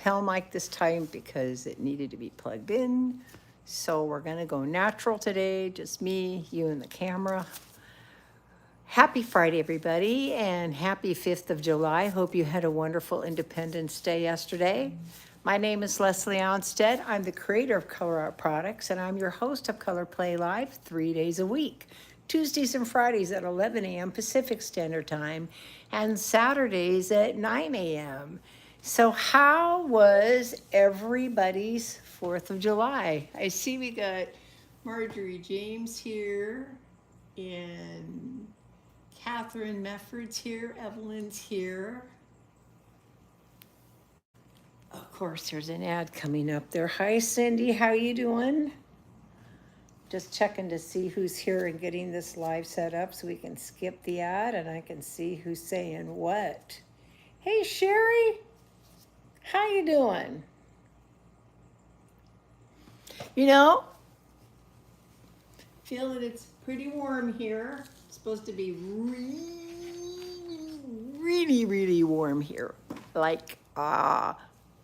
lapel mic this time because it needed to be plugged in. So we're gonna go natural today, just me, you, and the camera. Happy Friday, everybody, and happy 5th of July. Hope you had a wonderful Independence Day yesterday. My name is Leslie Ohnstad. I'm the creator of Color Art Products, and I'm your host of ColorPlay Live 3 days a week, Tuesdays and Fridays at 11 a.m. Pacific Standard Time, and Saturdays at 9 a.m. So how was everybody's 4th of July? I see we got Marjorie James here, and Catherine Mefford's here, Evelyn's here. Of course, there's an ad coming up there. Hi, Cindy, how you doing? Just checking to see who's here and getting this live set up so we can skip the ad and I can see who's saying what. Hey, Sherry, how you doing? You know, feel that it's pretty warm here. It's supposed to be really warm here. Like, I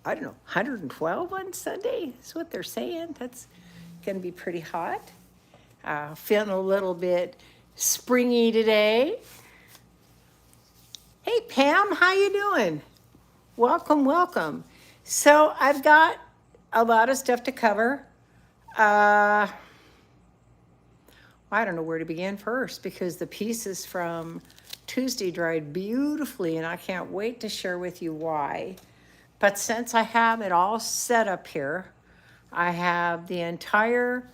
don't know, 112 on Sunday is what they're saying. That's gonna be pretty hot. Feeling a little bit springy today. Hey, Pam, how you doing? Welcome, welcome. So I've got a lot of stuff to cover. I don't know where to begin first because the pieces from Tuesday dried beautifully and I can't wait to share with you why. But since I have it all set up here, I have the entire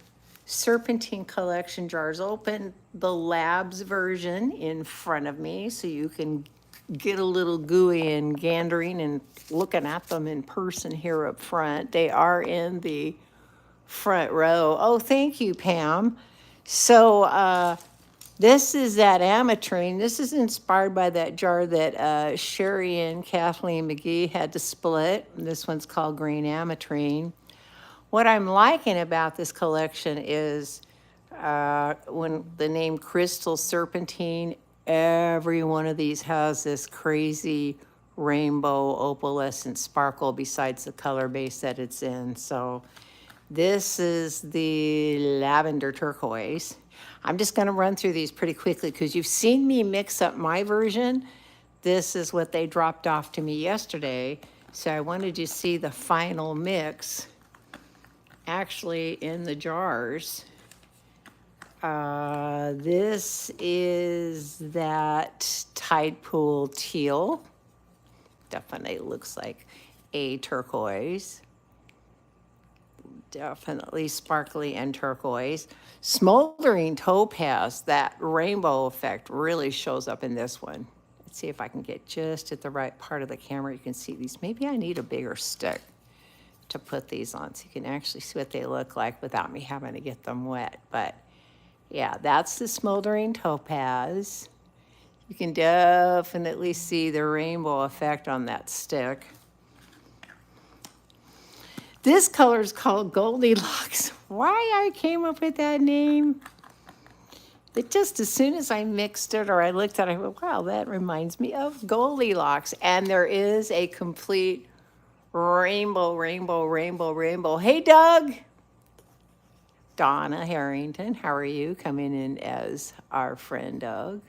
Serpentine collection jars open, the Labs version in front of me so you can get a little gooey and gandering and looking at them in person here up front. They are in the front row. Oh, thank you, Pam. So this is that ametrine. This is inspired by that jar that Sherry and Kathleen McGee had to split. This one's called Green Ametrine. What I'm liking about this collection is when the name Crystal Serpentine, every one of these has this crazy rainbow opalescent sparkle besides the color base that it's in. So this is the lavender turquoise. I'm just gonna run through these pretty quickly because you've seen me mix up my version. This is what they dropped off to me yesterday. So I wanted you to see the final mix actually in the jars. This is that Tide Pool teal. Definitely looks like a turquoise. Definitely sparkly and turquoise. Smoldering topaz, that rainbow effect really shows up in this one. Let's see if I can get just at the right part of the camera. You can see these. Maybe I need a bigger stick to put these on so you can actually see what they look like without me having to get them wet. But yeah, that's the smoldering topaz. You can definitely see the rainbow effect on that stick. This color is called Goldilocks. Why I came up with that name? But just as soon as I mixed it or I looked at it, I went, wow, that reminds me of Goldilocks. And there is a complete rainbow. Hey, Doug. Donna Harrington, how are you? Coming in as our friend Doug.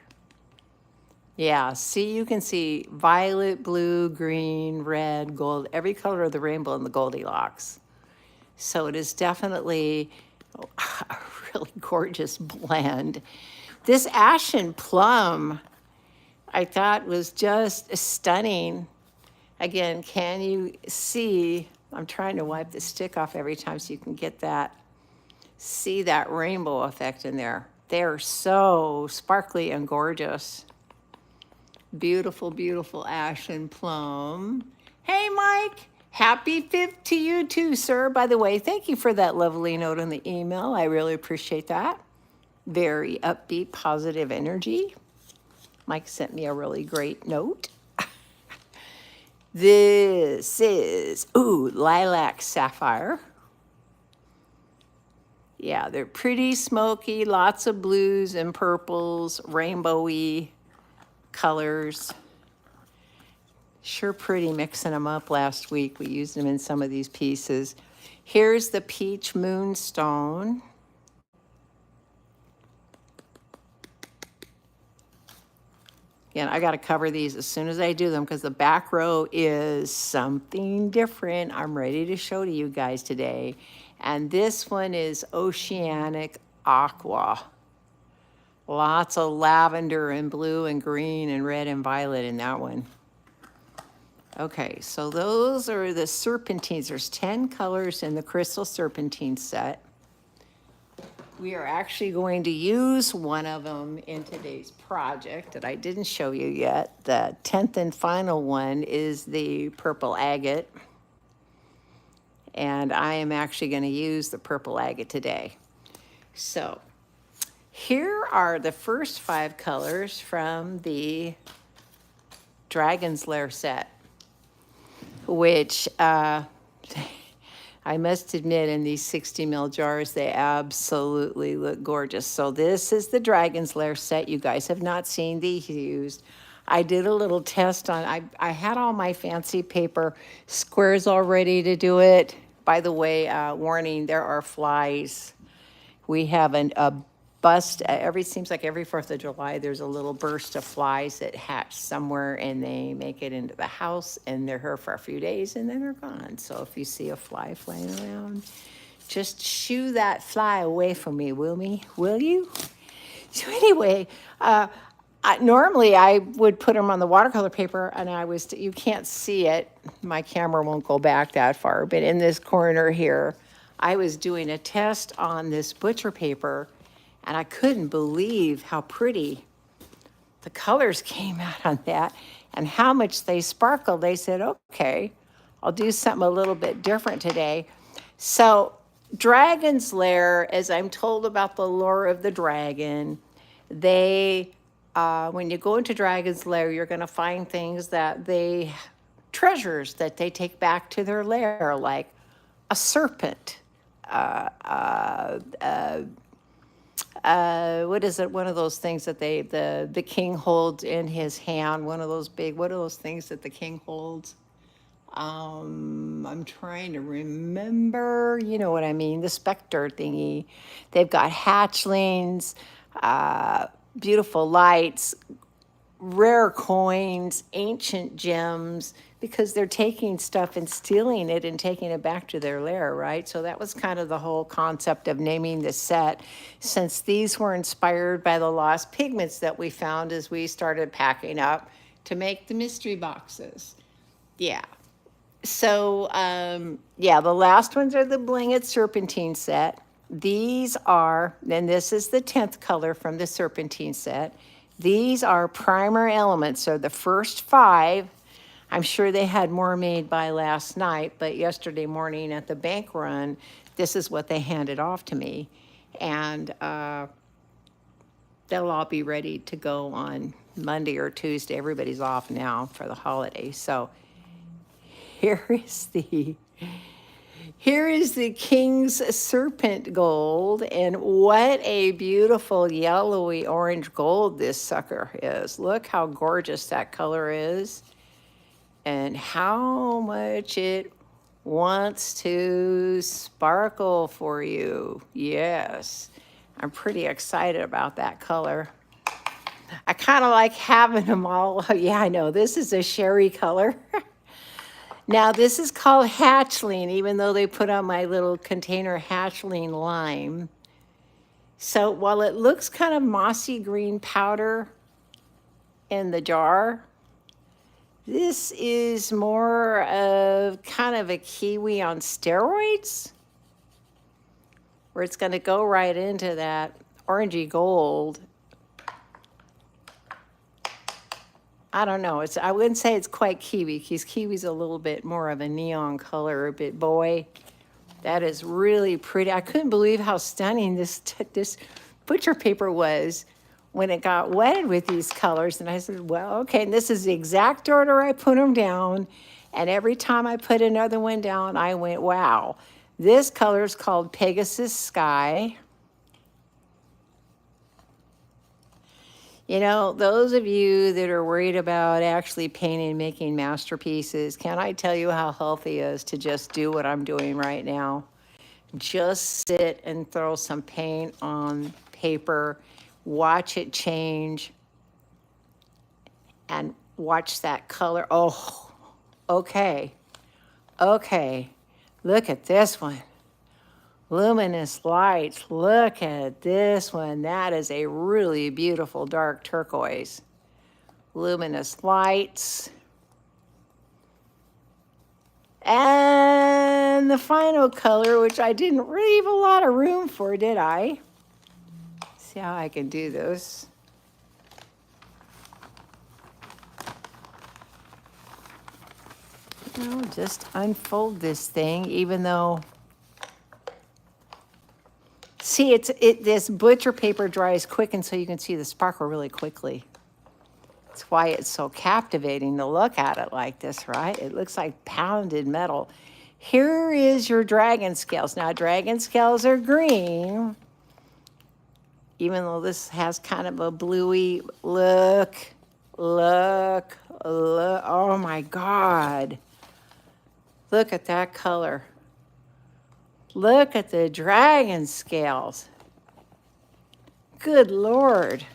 Yeah, see, you can see violet, blue, green, red, gold, every color of the rainbow in the Goldilocks. So it is definitely a really gorgeous blend. This ashen plum, I thought was just stunning. Again, can you see? I'm trying to wipe the stick off every time so you can get that, see that rainbow effect in there. They're so sparkly and gorgeous. Beautiful, beautiful ashen plum. Hey, Mike, happy 5th to you too, sir. By the way, thank you for that lovely note in the email. I really appreciate that. Very upbeat, positive energy. Mike sent me a really great note. This is, lilac sapphire. Yeah, they're pretty smoky, lots of blues and purples, rainbowy colors. Sure pretty mixing them up last week. We used them in some of these pieces. Here's the peach moonstone. Again, I got to cover these as soon as I do them because the back row is something different. I'm ready to show to you guys today. And this one is Oceanic Aqua. Lots of lavender and blue and green and red and violet in that one. Okay, so those are the serpentines. There's 10 colors in the crystal serpentine set. We are actually going to use one of them in today's project that I didn't show you yet. The 10th and final one is the purple agate. And I am actually going to use the purple agate today. So here are the first 5 colors from the Dragon's Lair set, which I must admit, in these 60 ml jars, they absolutely look gorgeous. So this is the Dragon's Lair set. You guys have not seen these used. I did a little test on, I had all my fancy paper squares all ready to do it. By the way, warning, there are flies. We have a bust, seems like every 4th of July, there's a little burst of flies that hatch somewhere and they make it into the house and they're here for a few days and then they're gone. So if you see a fly flying around, just shoo that fly away from me, will you? So anyway, normally I would put them on the watercolor paper and you can't see it. My camera won't go back that far, but in this corner here, I was doing a test on this butcher paper and I couldn't believe how pretty the colors came out on that and how much they sparkled. They said, okay, I'll do something a little bit different today. So Dragon's Lair, as I'm told about the lore of the dragon, they, when you go into Dragon's Lair, you're gonna find things treasures that they take back to their lair, like a serpent, what is it? One of those things that the king holds in his hand. One of those big, what are those things that the king holds? I'm trying to remember, you know what I mean, the specter thingy. They've got hatchlings, beautiful lights, rare coins, ancient gems, because they're taking stuff and stealing it and taking it back to their lair, right? So that was kind of the whole concept of naming the set, since these were inspired by the lost pigments that we found as we started packing up to make the mystery boxes. Yeah. So, yeah, the last ones are the Bling It Serpentine set. These are, and this is the 10th color from the Serpentine set. These are primer elements, so the first 5. I'm sure they had more made by last night, but yesterday morning at the bank run, this is what they handed off to me. And they'll all be ready to go on Monday or Tuesday. Everybody's off now for the holiday. So here is the King's Serpent Gold, and what a beautiful yellowy orange gold this sucker is. Look how gorgeous that color is and how much it wants to sparkle for you. Yes, I'm pretty excited about that color. I kind of like having them all. Yeah, I know, this is a sherry color. Now, this is called hatchling, even though they put on my little container hatchling lime. So while it looks kind of mossy green powder in the jar, this is more of kind of a kiwi on steroids, where it's going to go right into that orangey gold. I don't know. I wouldn't say it's quite kiwi, because kiwi's a little bit more of a neon color, but boy, that is really pretty. I couldn't believe how stunning this butcher paper was when it got wetted with these colors. And I said, well, okay, and this is the exact order I put them down. And every time I put another one down, I went, wow. This color is called Pegasus Sky. You know, those of you that are worried about actually painting, making masterpieces, can I tell you how healthy it is to just do what I'm doing right now? Just sit and throw some paint on paper, watch it change, and watch that color. Oh, okay, okay. Look at this one. Luminous lights. Look at this one. That is a really beautiful dark turquoise. Luminous lights. And the final color, which I didn't leave a lot of room for, did I? See how I can do this. I'll just unfold this thing, even though, see, this butcher paper dries quick, and so you can see the sparkle really quickly. That's why it's so captivating to look at it like this, right? It looks like pounded metal. Here is your dragon scales. Now, dragon scales are green, even though this has kind of a bluey look. Look. Oh my God. Look at that color. Look at the dragon scales. Good Lord.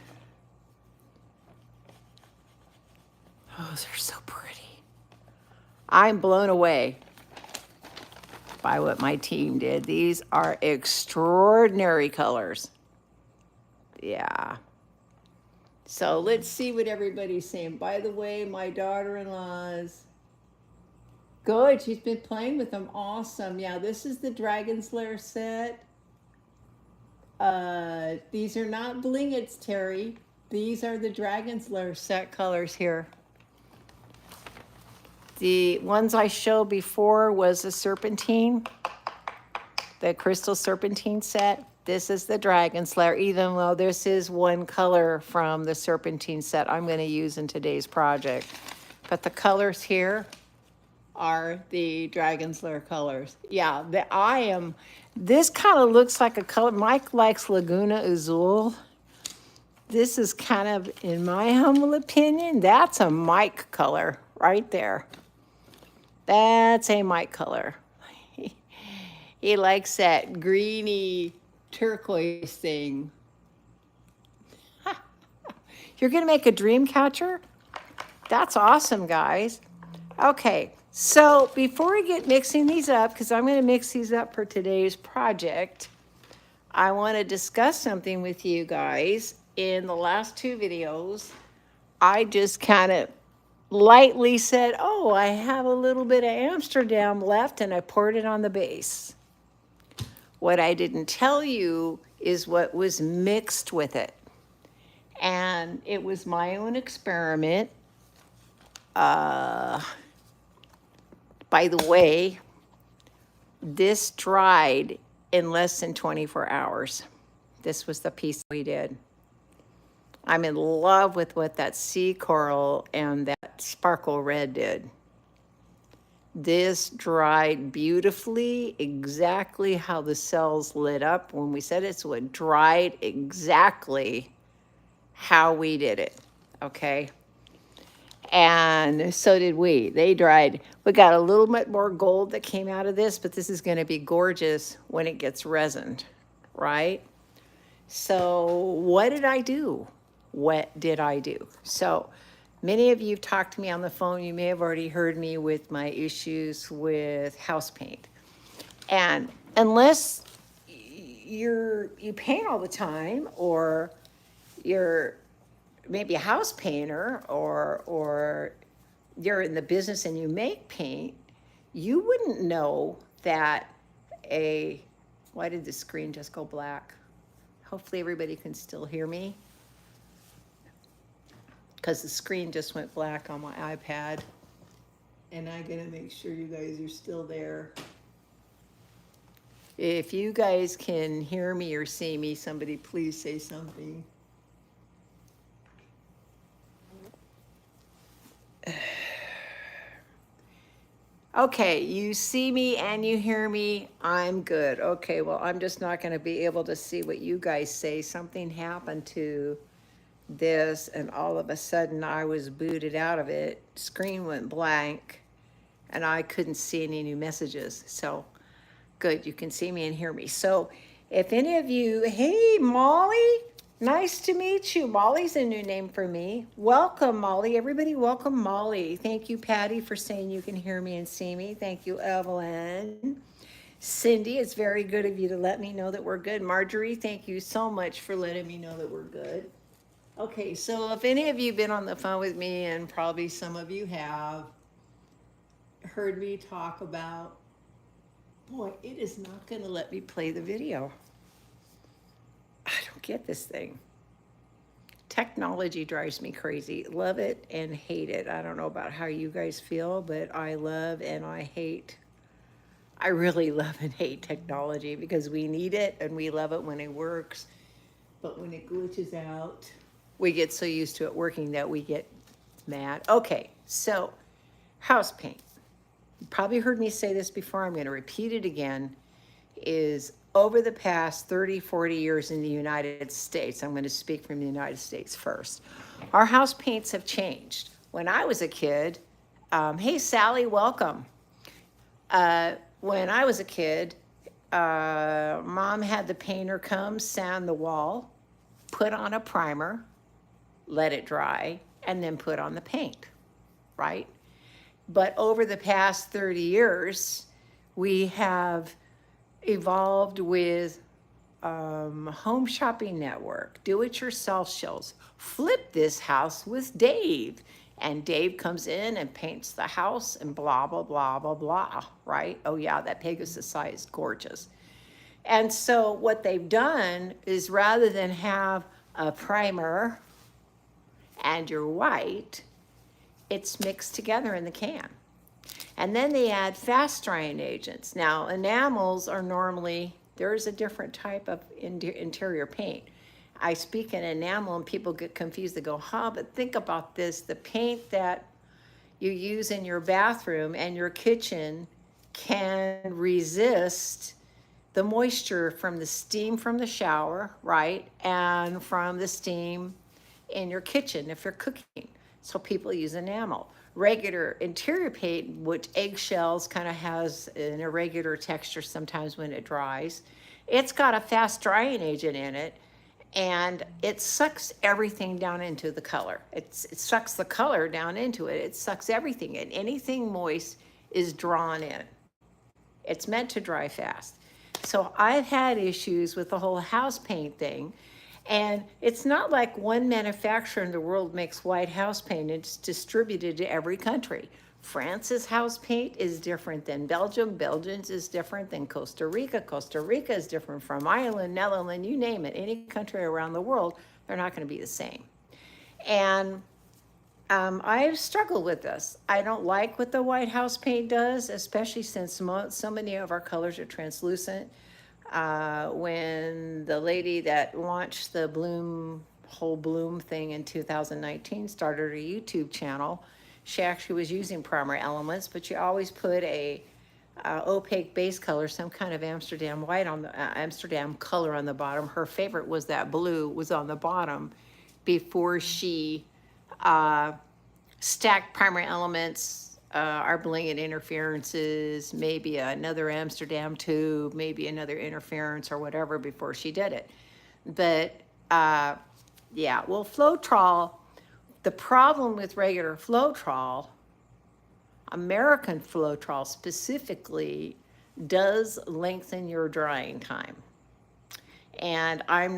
Oh, they're so pretty. I'm blown away by what my team did. These are extraordinary colors. Yeah. So let's see what everybody's saying. By the way, my daughter-in-law's good. She's been playing with them. Awesome. Yeah, this is the Dragon's Lair set. These are not blingets, Terry. These are the Dragon's Lair set colors here. The ones I showed before was the serpentine, the crystal serpentine set. This is the Dragon's Lair, even though this is one color from the serpentine set I'm going to use in today's project. But the colors here are the Dragon's Lair colors. Yeah, this kind of looks like a color. Mike likes Laguna Azul. This is kind of, in my humble opinion, that's a Mike color right there. That's a Mike color. He likes that greeny turquoise thing. You're gonna make a dream catcher? That's awesome, guys. Okay, so before we get mixing these up, because I'm gonna mix these up for today's project, I wanna discuss something with you guys. In the last two videos, I just kind of lightly said, oh, I have a little bit of Amsterdam left, and I poured it on the base. What I didn't tell you is what was mixed with it. And it was my own experiment. By the way, this dried in less than 24 hours. This was the piece we did. I'm in love with what that sea coral and that sparkle red did. This dried beautifully, exactly how the cells lit up when we said it. So it dried exactly how we did it, okay? And so did we. They dried. We got a little bit more gold that came out of this, but this is gonna be gorgeous when it gets resined, right? So what did I do? What did I do? So many of you have talked to me on the phone. You may have already heard me with my issues with house paint. And unless you paint all the time, or you're maybe a house painter, or you're in the business and you make paint, you wouldn't know that why did the screen just go black? Hopefully everybody can still hear me, because the screen just went black on my iPad. And I'm gonna make sure you guys are still there. If you guys can hear me or see me, somebody please say something. Okay, you see me and you hear me, I'm good. Okay, well, I'm just not gonna be able to see what you guys say. Something happened to this, and all of a sudden I was booted out of it. Screen went blank, and I couldn't see any new messages. So good, you can see me and hear me. So if any of you, hey, Molly, nice to meet you. Molly's a new name for me. Welcome, Molly. Everybody welcome Molly. Thank you, Patty, for saying you can hear me and see me. Thank you, Evelyn. Cindy, it's very good of you to let me know that we're good. Marjorie, thank you so much for letting me know that we're good. Okay, so if any of you have been on the phone with me, and probably some of you have heard me talk about, boy, it is not going to let me play the video. I don't get this thing. Technology drives me crazy. Love it and hate it. I don't know about how you guys feel, but I love and I hate. I really love and hate technology because we need it and we love it when it works. But when it glitches out, we get so used to it working that we get mad. Okay, so house paint. You probably heard me say this before. I'm going to repeat it again. Is over the past 30, 40 years in the United States, I'm going to speak from the United States first, our house paints have changed. When I was a kid, hey, Sally, welcome. When I was a kid, Mom had the painter come sand the wall, put on a primer, let it dry, and then put on the paint, right? But over the past 30 years, we have evolved with Home Shopping Network, do-it-yourself shows, Flip This House with Dave. And Dave comes in and paints the house and blah, blah, blah, blah, blah, right? Oh yeah, that Pegasus site is gorgeous. And so what they've done is rather than have a primer and your white, it's mixed together in the can. And then they add fast drying agents. Now, enamels are normally, there's a different type of interior paint. I speak in enamel and people get confused. They go, huh, but think about this. The paint that you use in your bathroom and your kitchen can resist the moisture from the steam from the shower, right? And from the steam in your kitchen if you're cooking. So people use enamel. Regular interior paint, which eggshells kind of has an irregular texture sometimes when it dries, it's got a fast drying agent in it, and it sucks everything down into the color. It sucks the color down into it. It sucks everything in. Anything moist is drawn in. It's meant to dry fast. So I've had issues with the whole house paint thing. And it's not like one manufacturer in the world makes white house paint. It's distributed to every country. France's house paint is different than Belgium. Belgium's is different than Costa Rica. Costa Rica is different from Ireland, Netherlands, you name it. Any country around the world, they're not going to be the same. And I've struggled with this. I don't like what the white house paint does, especially since so many of our colors are translucent. When the lady that launched the whole bloom thing in 2019 started her YouTube channel, she actually was using primer elements, but she always put a opaque base color, some kind of Amsterdam white on the Amsterdam color on the bottom. Her favorite was that blue was on the bottom before she stacked primer elements, arbling and interferences, maybe another Amsterdam tube, maybe another interference or whatever before she did it. But yeah, well, Floetrol, the problem with regular Floetrol, American Floetrol specifically, does lengthen your drying time. And I'm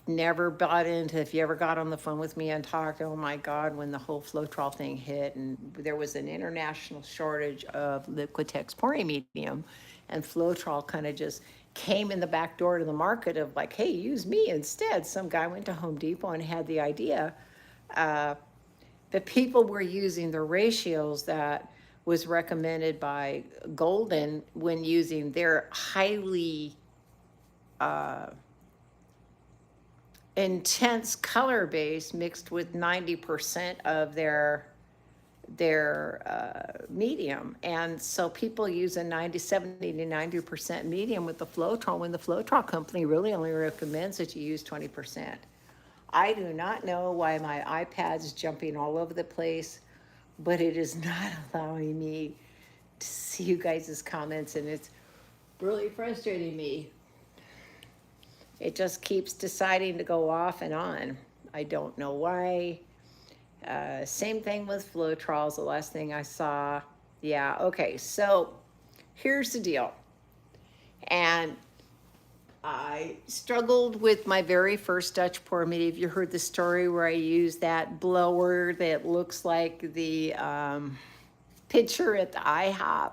never bought into, if you ever got on the phone with me and talked, oh my God, when the whole Floetrol thing hit and there was an international shortage of Liquitex pouring medium, and Floetrol kind of just came in the back door to the market of like, hey, use me instead. Some guy went to Home Depot and had the idea. But people were using the ratios that was recommended by Golden when using their highly intense color base mixed with 90% of their medium. And so people use a 70 to 90% medium with the Floetrol when the Floetrol company really only recommends that you use 20%. I do not know why my iPad's jumping all over the place, but it is not allowing me to see you guys' comments, and it's really frustrating me. It just keeps deciding to go off and on. I don't know why. Same thing with Floetrolls, the last thing I saw. Yeah, okay, so here's the deal. And I struggled with my very first Dutch pour. Many of you heard the story where I used that blower that looks like the pitcher at the IHOP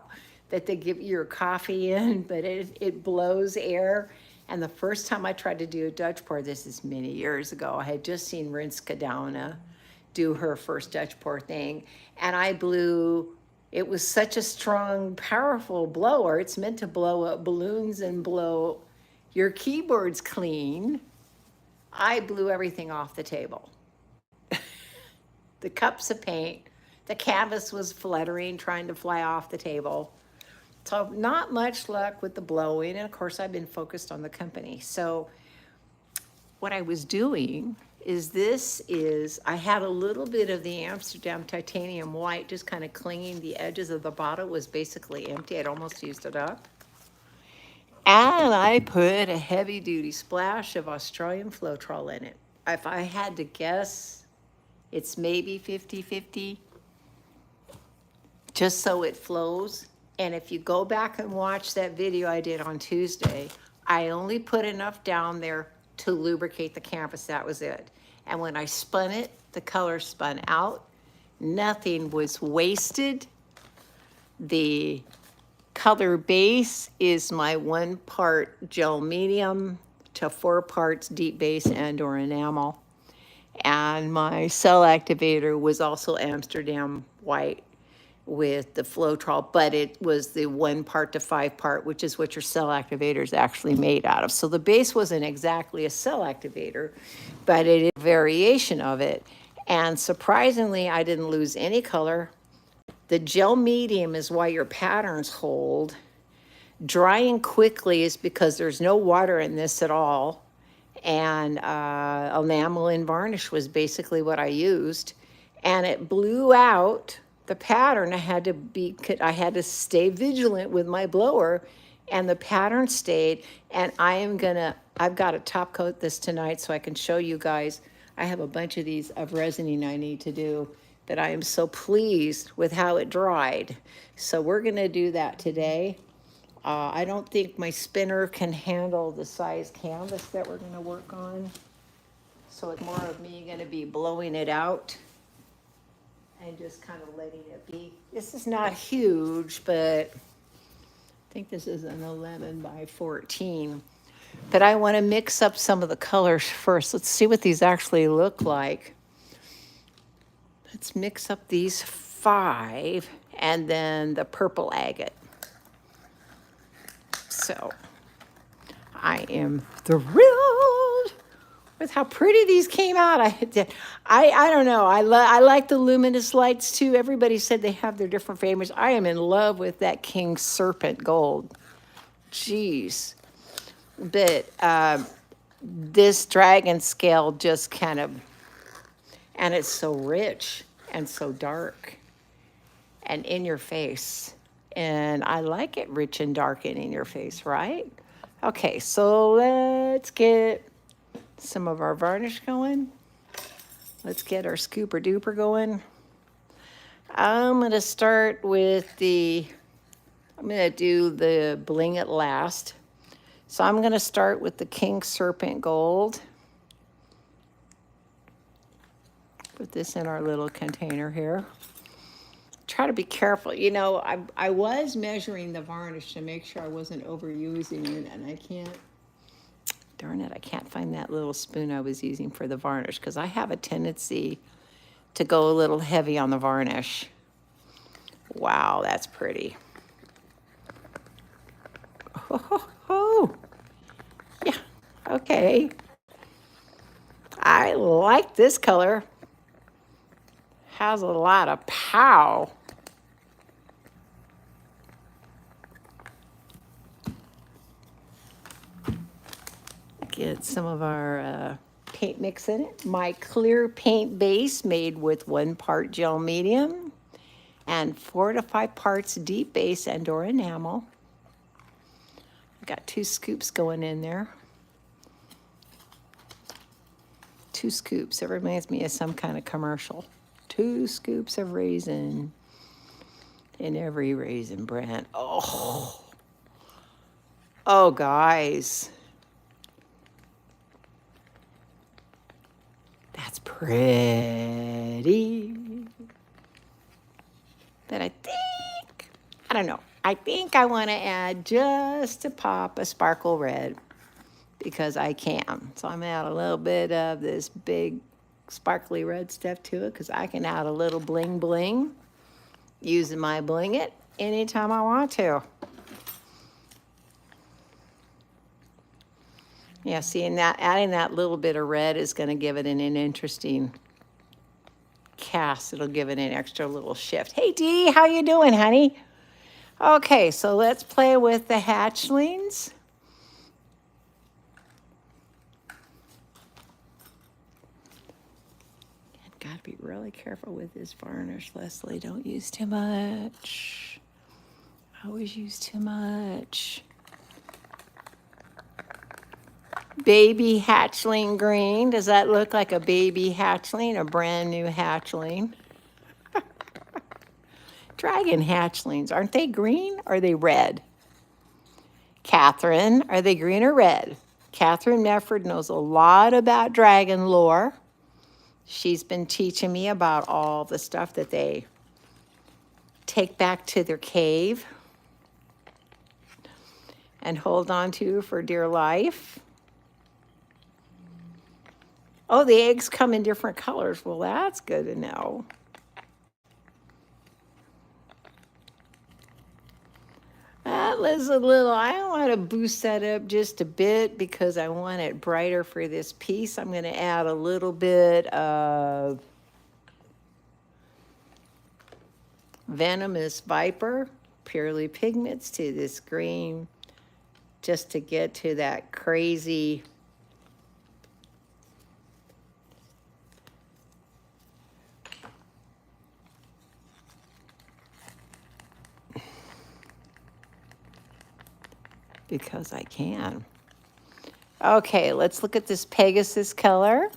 that they give you your coffee in, but it blows air. And the first time I tried to do a Dutch pour, this is many years ago, I had just seen Rinske Dauna do her first Dutch pour thing, and I blew, it was such a strong, powerful blower. It's meant to blow up balloons and blow your keyboards clean. I blew everything off the table. The cups of paint, the canvas was fluttering, trying to fly off the table. So not much luck with the blowing. And of course, I've been focused on the company. So what I was doing is I had a little bit of the Amsterdam titanium white just kind of clinging. The edges of the bottle was basically empty. I'd almost used it up. And I put a heavy duty splash of Australian Floetrol in it. If I had to guess, it's maybe 50-50, just so it flows. And if you go back and watch that video I did on Tuesday, I only put enough down there to lubricate the canvas. That was it. And when I spun it, the color spun out. Nothing was wasted. The color base is my 1 part gel medium to 4 parts deep base and or enamel. And my cell activator was also Amsterdam white with the Floetrol, but it was the 1 part to 5 part, which is what your cell activator is actually made out of. So the base wasn't exactly a cell activator, but it is a variation of it. And surprisingly, I didn't lose any color. The gel medium is why your patterns hold. Drying quickly is because there's no water in this at all. And enamel and varnish was basically what I used. And it blew out the pattern. I had to stay vigilant with my blower, and the pattern stayed. And I've got to top coat this tonight so I can show you guys. I have a bunch of these of resining I need to do that I am so pleased with how it dried. So we're gonna do that today. I don't think my spinner can handle the size canvas that we're gonna work on. So it's more of me gonna be blowing it out and just kind of letting it be. This is not huge, but I think this is an 11 by 14. But I wanna mix up some of the colors first. Let's see what these actually look like. Let's mix up these 5 and then the purple agate. So I am thrilled with how pretty these came out. I don't know. I like the luminous lights too. Everybody said they have their different favorites. I am in love with that King Serpent Gold. Jeez. But this dragon scale just kind of, and it's so rich and so dark and in your face. And I like it rich and dark and in your face, right? Okay, so let's get some of our varnish going. Let's get our scooper duper going. I'm gonna start with I'm gonna do the bling it last. So I'm gonna start with the King Serpent Gold. Put this in our little container here. Try to be careful. You know, I was measuring the varnish to make sure I wasn't overusing it, and I can't, darn it, I can't find that little spoon I was using for the varnish because I have a tendency to go a little heavy on the varnish. Wow, that's pretty. Oh, yeah, okay. I like this color. Has a lot of pow. Get some of our paint mix in it. My clear paint base made with 1 part gel medium and 4 to 5 parts deep base and or enamel. Got 2 scoops going in there. 2 scoops. It reminds me of some kind of commercial. 2 scoops of raisin in every Raisin Bran. Oh, guys. That's pretty. But I don't know. I think I want to add just a pop of sparkle red because I can. So I'm going to add a little bit of this big sparkly red stuff to it because I can add a little bling bling using my Bling It anytime I want to. Yeah, see, and that adding that little bit of red is going to give it an interesting cast. It'll give it an extra little shift. Hey, Dee, how you doing, honey? Okay, so let's play with the hatchlings. Got to be really careful with this varnish, Leslie. Don't use too much. Always use too much. Baby hatchling green. Does that look like a baby hatchling, a brand new hatchling? Dragon hatchlings, aren't they green or are they red? Catherine, are they green or red? Catherine Mefford knows a lot about dragon lore. She's been teaching me about all the stuff that they take back to their cave and hold on to for dear life. Oh, the eggs come in different colors. Well, that's good to know. That was a little, I want to boost that up just a bit because I want it brighter for this piece. I'm going to add a little bit of Venomous Viper, Purely Pigments to this green, just to get to that crazy because I can. Okay, let's look at this Pegasus color.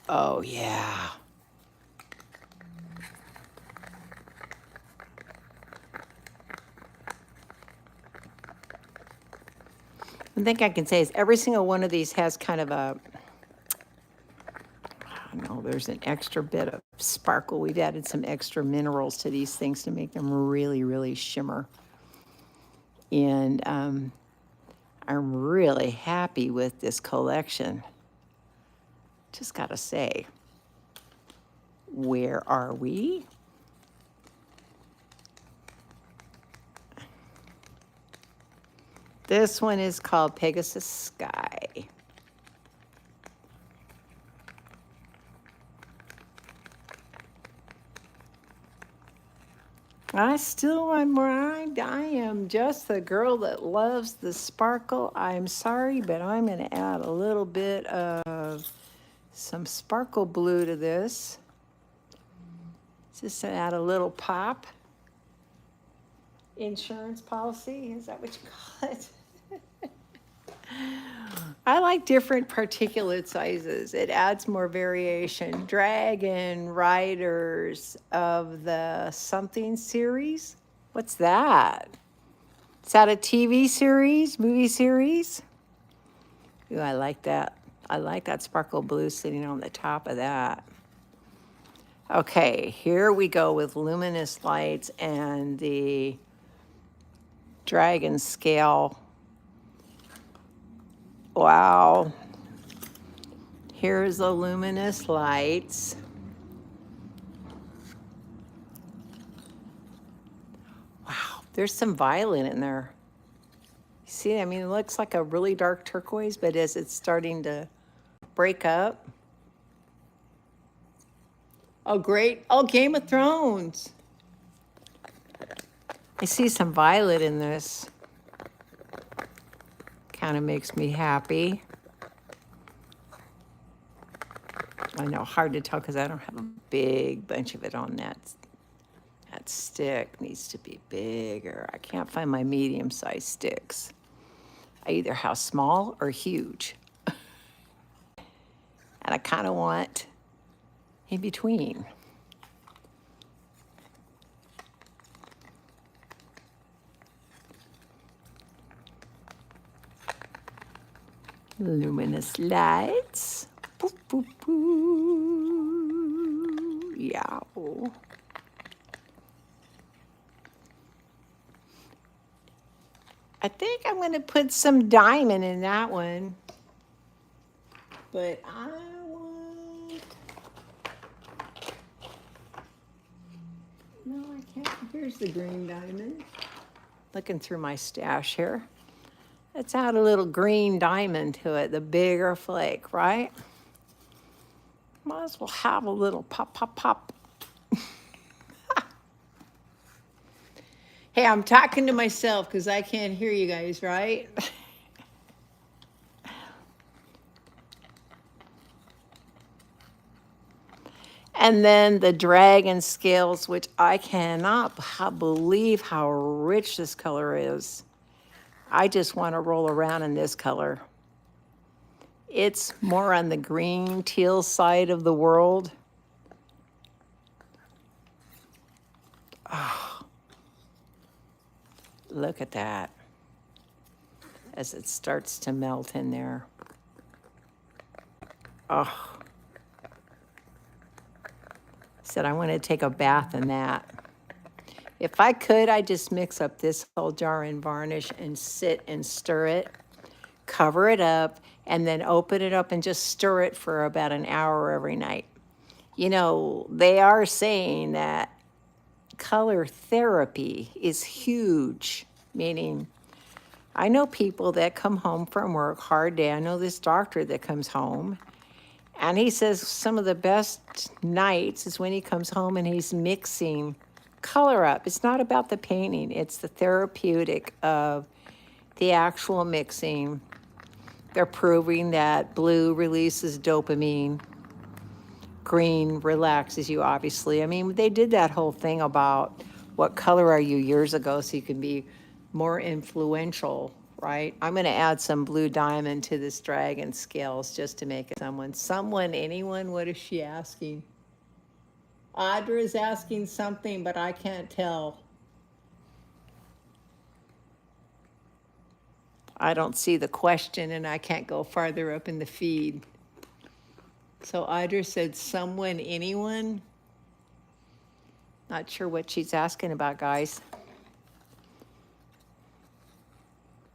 Oh, yeah. One thing I can say is every single one of these has kind of a, I don't know, there's an extra bit of sparkle. We've added some extra minerals to these things to make them really, really shimmer. And I'm really happy with this collection. Just gotta say, where are we? This one is called Pegasus Sky. I still want more. I am just the girl that loves the sparkle. I'm sorry, but I'm going to add a little bit of some sparkle blue to this. Just to add a little pop. Insurance policy, is that what you call it? I like different particulate sizes. It adds more variation. Dragon Riders of the something series. What's that? Is that a TV series, movie series? Ooh, I like that. I like that sparkle blue sitting on the top of that. Okay, here we go with luminous lights and the dragon scale. Wow. Here's the luminous lights. Wow, there's some violet in there. See, I mean, it looks like a really dark turquoise, but as it's starting to break up, Oh, great. Oh, Game of Thrones. I see some violet in this. Kind of makes me happy. I know, hard to tell because I don't have a big bunch of it on that. That stick needs to be bigger. I can't find my medium-sized sticks. I either have small or huge. And I kind of want in between. Luminous lights. Boop, boop, boop. Yeah. I think I'm going to put some diamond in that one. But I want... No, I can't. Here's the green diamond. Looking through my stash here. Let's add a little green diamond to it, the bigger flake, right? Might as well have a little pop, pop, pop. Hey, I'm talking to myself because I can't hear you guys, right? And then the dragon scales, which I cannot believe how rich this color is. I just want to roll around in this color. It's more on the green teal side of the world. Oh, look at that as it starts to melt in there. Oh. Said I want to take a bath in that. If I could, I'd just mix up this whole jar in varnish and sit and stir it, cover it up, and then open it up and just stir it for about an hour every night. You know, they are saying that color therapy is huge, meaning I know people that come home from work, hard day. I know this doctor that comes home, and he says some of the best nights is when he comes home and he's mixing color up. It's not about the painting. It's the therapeutic of the actual mixing. They're proving that blue releases dopamine. Green relaxes you, obviously. I mean, they did that whole thing about what color are you years ago so you can be more influential, right? I'm going to add some blue diamond to this dragon scales just to make it anyone, what is she asking? Audra is asking something, but I can't tell. I don't see the question and I can't go farther up in the feed. So Audra said anyone? Not sure what she's asking about, guys.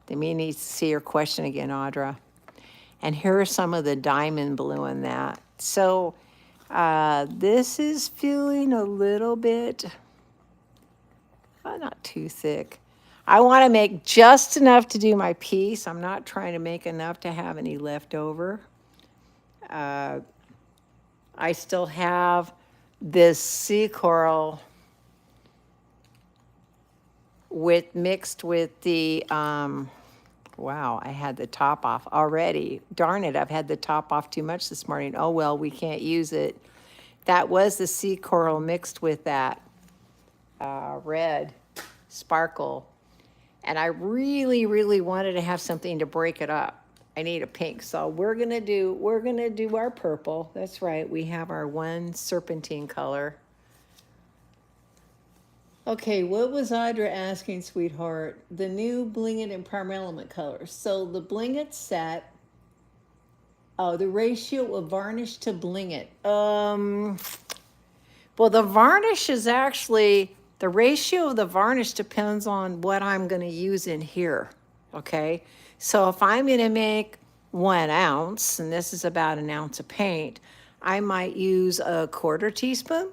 They may need to see your question again, Audra. And here are some of the diamond blue in that. So this is feeling a little bit, not too thick. I want to make just enough to do my piece. I'm not trying to make enough to have any left over. I still have this sea coral mixed with the, wow, I had the top off already. Darn it, I've had the top off too much this morning. Oh, well, we can't use it. That was the sea coral mixed with that red sparkle. And I really, really wanted to have something to break it up. I need a pink, so we're gonna do our purple. That's right, we have our one serpentine color. Okay, what was Audra asking, sweetheart? The new Bling It and Prime Element colors. So the Bling It set, the ratio of varnish to Bling It. Well, the varnish is actually, the ratio of the varnish depends on what I'm gonna use in here, okay? So if I'm gonna make 1 ounce, and this is about 1 ounce of paint, I might use a 1/4 teaspoon,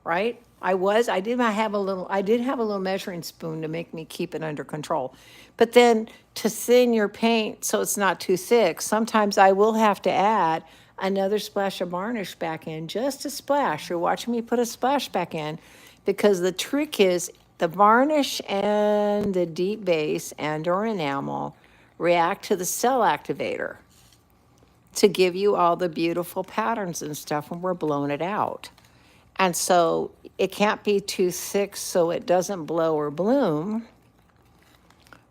right? I did have a little measuring spoon to make me keep it under control. But then to thin your paint so it's not too thick, sometimes I will have to add another splash of varnish back in, just a splash. You're watching me put a splash back in because the trick is the varnish and the deep base and or enamel react to the cell activator to give you all the beautiful patterns and stuff when we're blowing it out. And so it can't be too thick so it doesn't blow or bloom,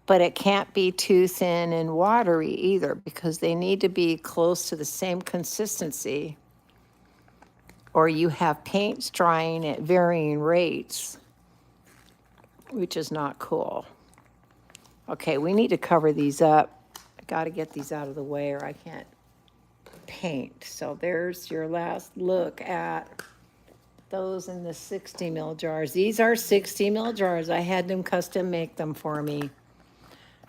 but it can't be too thin and watery either because they need to be close to the same consistency, or you have paints drying at varying rates, which is not cool. Okay, we need to cover these up. I got to get these out of the way or I can't paint. So there's your last look at those in the 60 ml jars. These are 60 ml jars. I had them custom make them for me.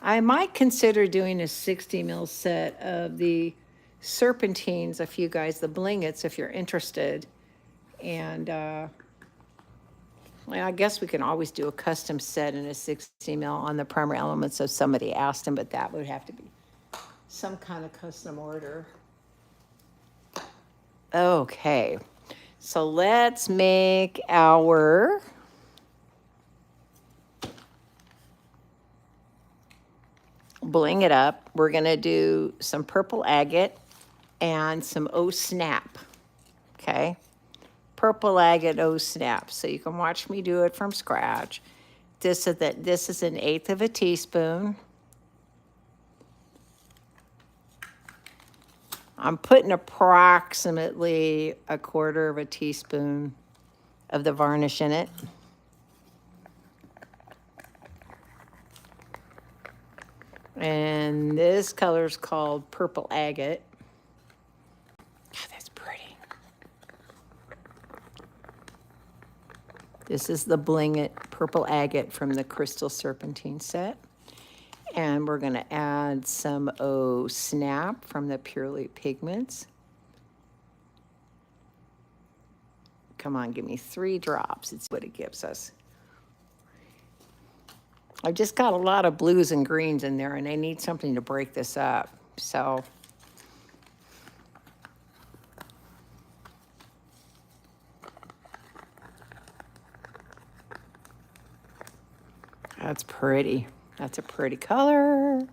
I might consider doing a 60 ml set of the serpentines, a few guys, the blingets, if you're interested. And well, I guess we can always do a custom set in a 60 ml on the primer elements if somebody asked them, but that would have to be some kind of custom order. Okay, so let's make our bling it up. We're gonna do some purple agate and some Oh Snap, okay? Purple agate Oh Snap, so you can watch me do it from scratch. This is 1/8 of a teaspoon. I'm putting approximately 1/4 of a teaspoon of the varnish in it. And this color is called Purple Agate. God, that's pretty. This is the Bling It Purple Agate from the Crystal Serpentine set. And we're going to add some Oh Snap from the Purely Pigments. Come on, give me 3 drops. It's what it gives us. I've just got a lot of blues and greens in there, and I need something to break this up. So that's pretty. That's a pretty color.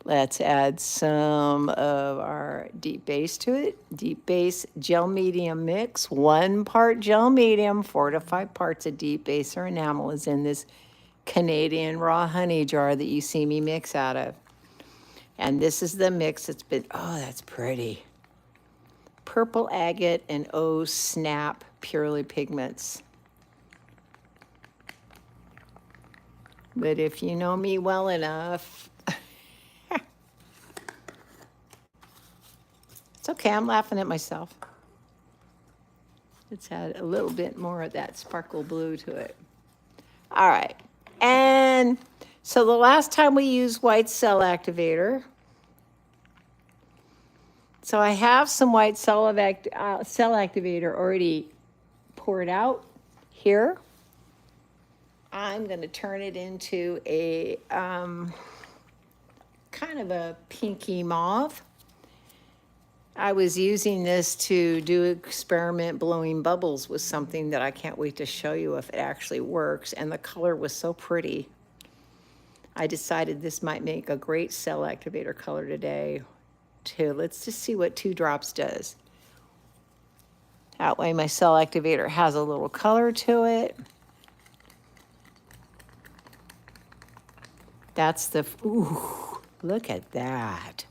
Let's add some of our deep base to it. Deep base gel medium mix. 1 part gel medium, 4 to 5 parts of deep base or enamel is in this Canadian raw honey jar that you see me mix out of. And this is the mix that's been, oh, that's pretty. Purple Agate and Oh Snap Purely Pigments. But if you know me well enough, it's okay, I'm laughing at myself. Let's add a little bit more of that sparkle blue to it. All right. And so the last time we used white cell activator, so I have some white cell activator already poured out here. I'm going to turn it into a kind of a pinky mauve. I was using this to do experiment blowing bubbles with something that I can't wait to show you if it actually works. And the color was so pretty. I decided this might make a great cell activator color today. Let's just see what 2 drops does. That way my cell activator has a little color to it. That's the, ooh, look at that.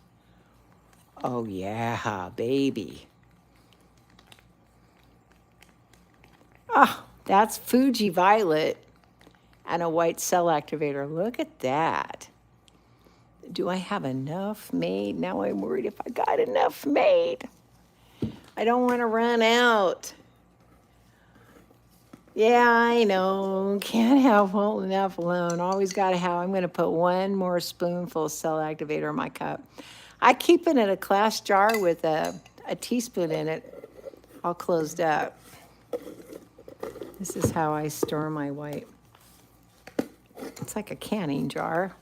Oh yeah, baby. Oh, that's Fuji Violet and a white cell activator. Look at that. Do I have enough made? Now I'm worried if I got enough made. I don't want to run out. Yeah, I know. Can't have enough alone. Always got to have. I'm going to put 1 more spoonful of cell activator in my cup. I keep it in a glass jar with a teaspoon in it, all closed up. This is how I store my white. It's like a canning jar.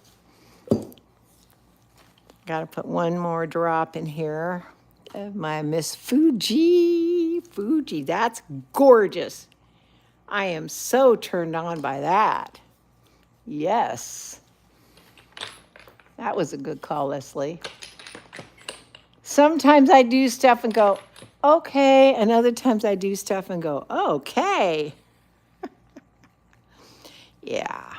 Got to put 1 more drop in here of my Miss Fuji. Fuji, that's gorgeous. I am so turned on by that. Yes. That was a good call, Leslie. Sometimes I do stuff and go, okay. And other times I do stuff and go, okay. Yeah.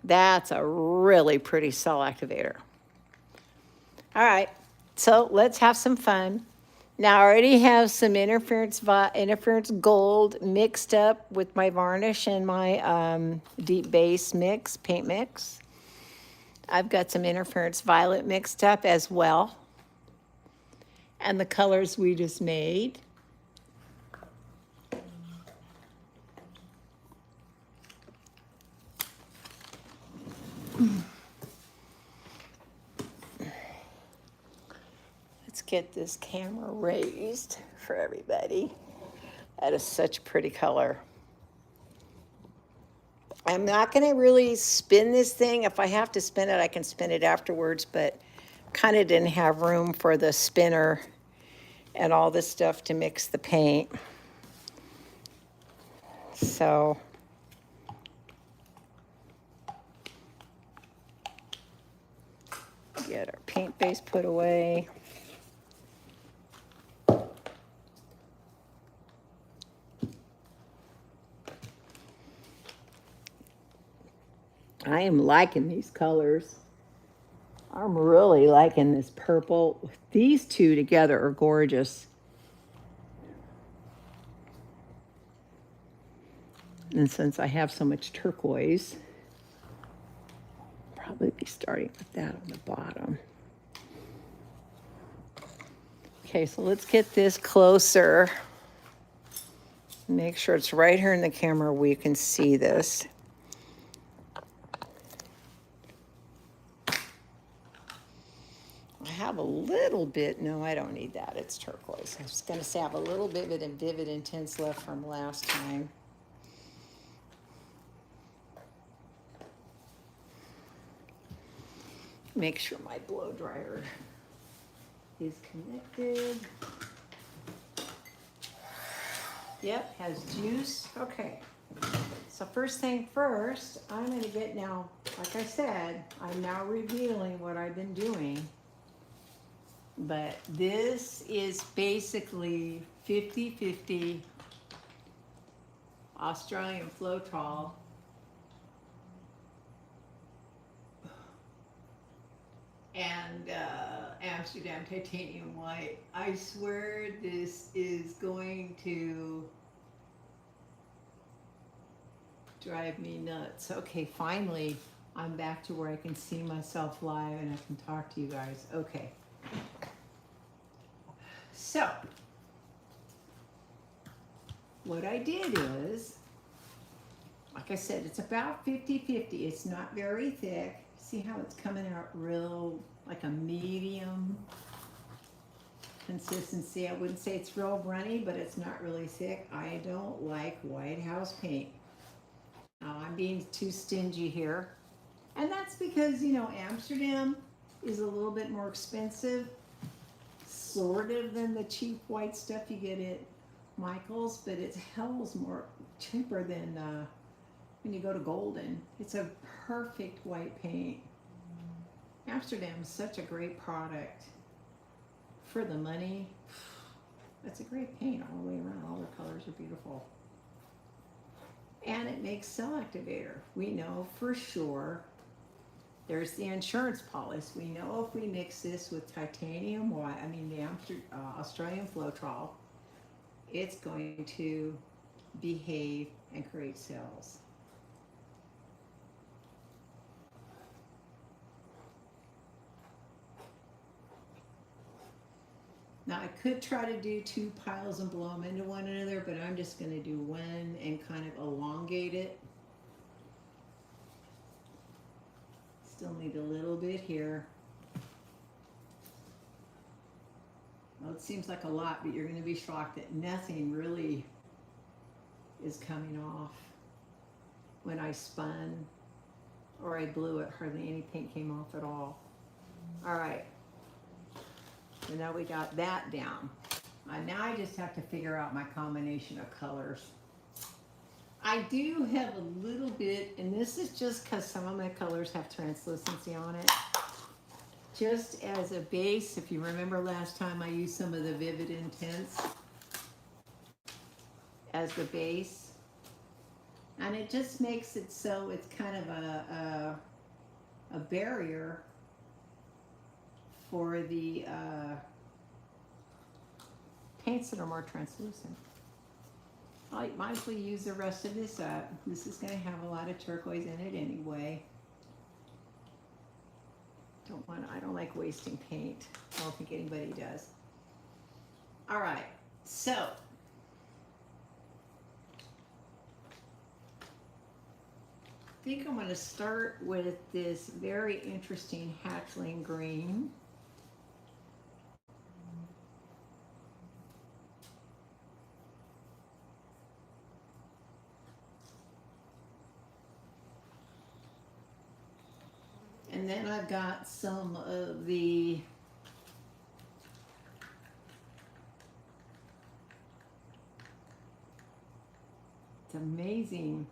That's a really pretty cell activator. All right. So let's have some fun. Now I already have some interference gold mixed up with my varnish and my deep base mix, paint mix. I've got some interference violet mixed up as well. And the colors we just made. Let's get this camera raised for everybody. That is such a pretty color. I'm not going to really spin this thing. If I have to spin it, I can spin it afterwards, but kind of didn't have room for the spinner and all this stuff to mix the paint. So get our paint base put away. I am liking these colors. I'm really liking this purple. These two together are gorgeous. And since I have so much turquoise, I'll probably be starting with that on the bottom. Okay, so let's get this closer. Make sure it's right here in the camera where you can see this. I have a little bit, no, I don't need that, it's turquoise. I was gonna say I have a little bit of Vivid Intense left from last time. Make sure my blow dryer is connected. Yep, has juice. Okay. So first thing first, I'm going to get now, like I said, I'm now revealing what I've been doing. But this is basically 50-50 Australian Floetrol and Amsterdam Titanium White. I swear this is going to drive me nuts. Okay, finally, I'm back to where I can see myself live and I can talk to you guys. Okay. So, what I did is, like I said, it's about 50-50. It's not very thick. See how it's coming out real, like a medium consistency. I wouldn't say it's real runny, but it's not really thick. I don't like White House paint. I'm being too stingy here. And that's because, you know, Amsterdam is a little bit more expensive, sort of, than the cheap white stuff you get at Michael's, but it's hell's more cheaper than when you go to Golden. It's a perfect white paint. Amsterdam is such a great product for the money. That's a great paint all the way around. All the colors are beautiful. And it makes cell activator. We know for sure. There's the insurance policy. We know if we mix this with titanium white, I mean the Australian Floetrol, it's going to behave and create cells. Now I could try to do two piles and blow them into one another, but I'm just going to do one and kind of elongate it. Still need a little bit here. Well, it seems like a lot, but you're going to be shocked that nothing really is coming off. When I spun or I blew it, hardly any paint came off at all. All right. So now we got that down. Now I just have to figure out my combination of colors. I do have a little bit, and this is just because some of my colors have translucency on it. Just as a base, if you remember last time I used some of the Vivid Intense as the base. And it just makes it so it's kind of a barrier for the paints that are more translucent. I might as well use the rest of this up. This is going to have a lot of turquoise in it anyway. I don't like wasting paint. I don't think anybody does. All right, so I think I'm going to start with this very interesting hatchling green. And then I've got some of the amazing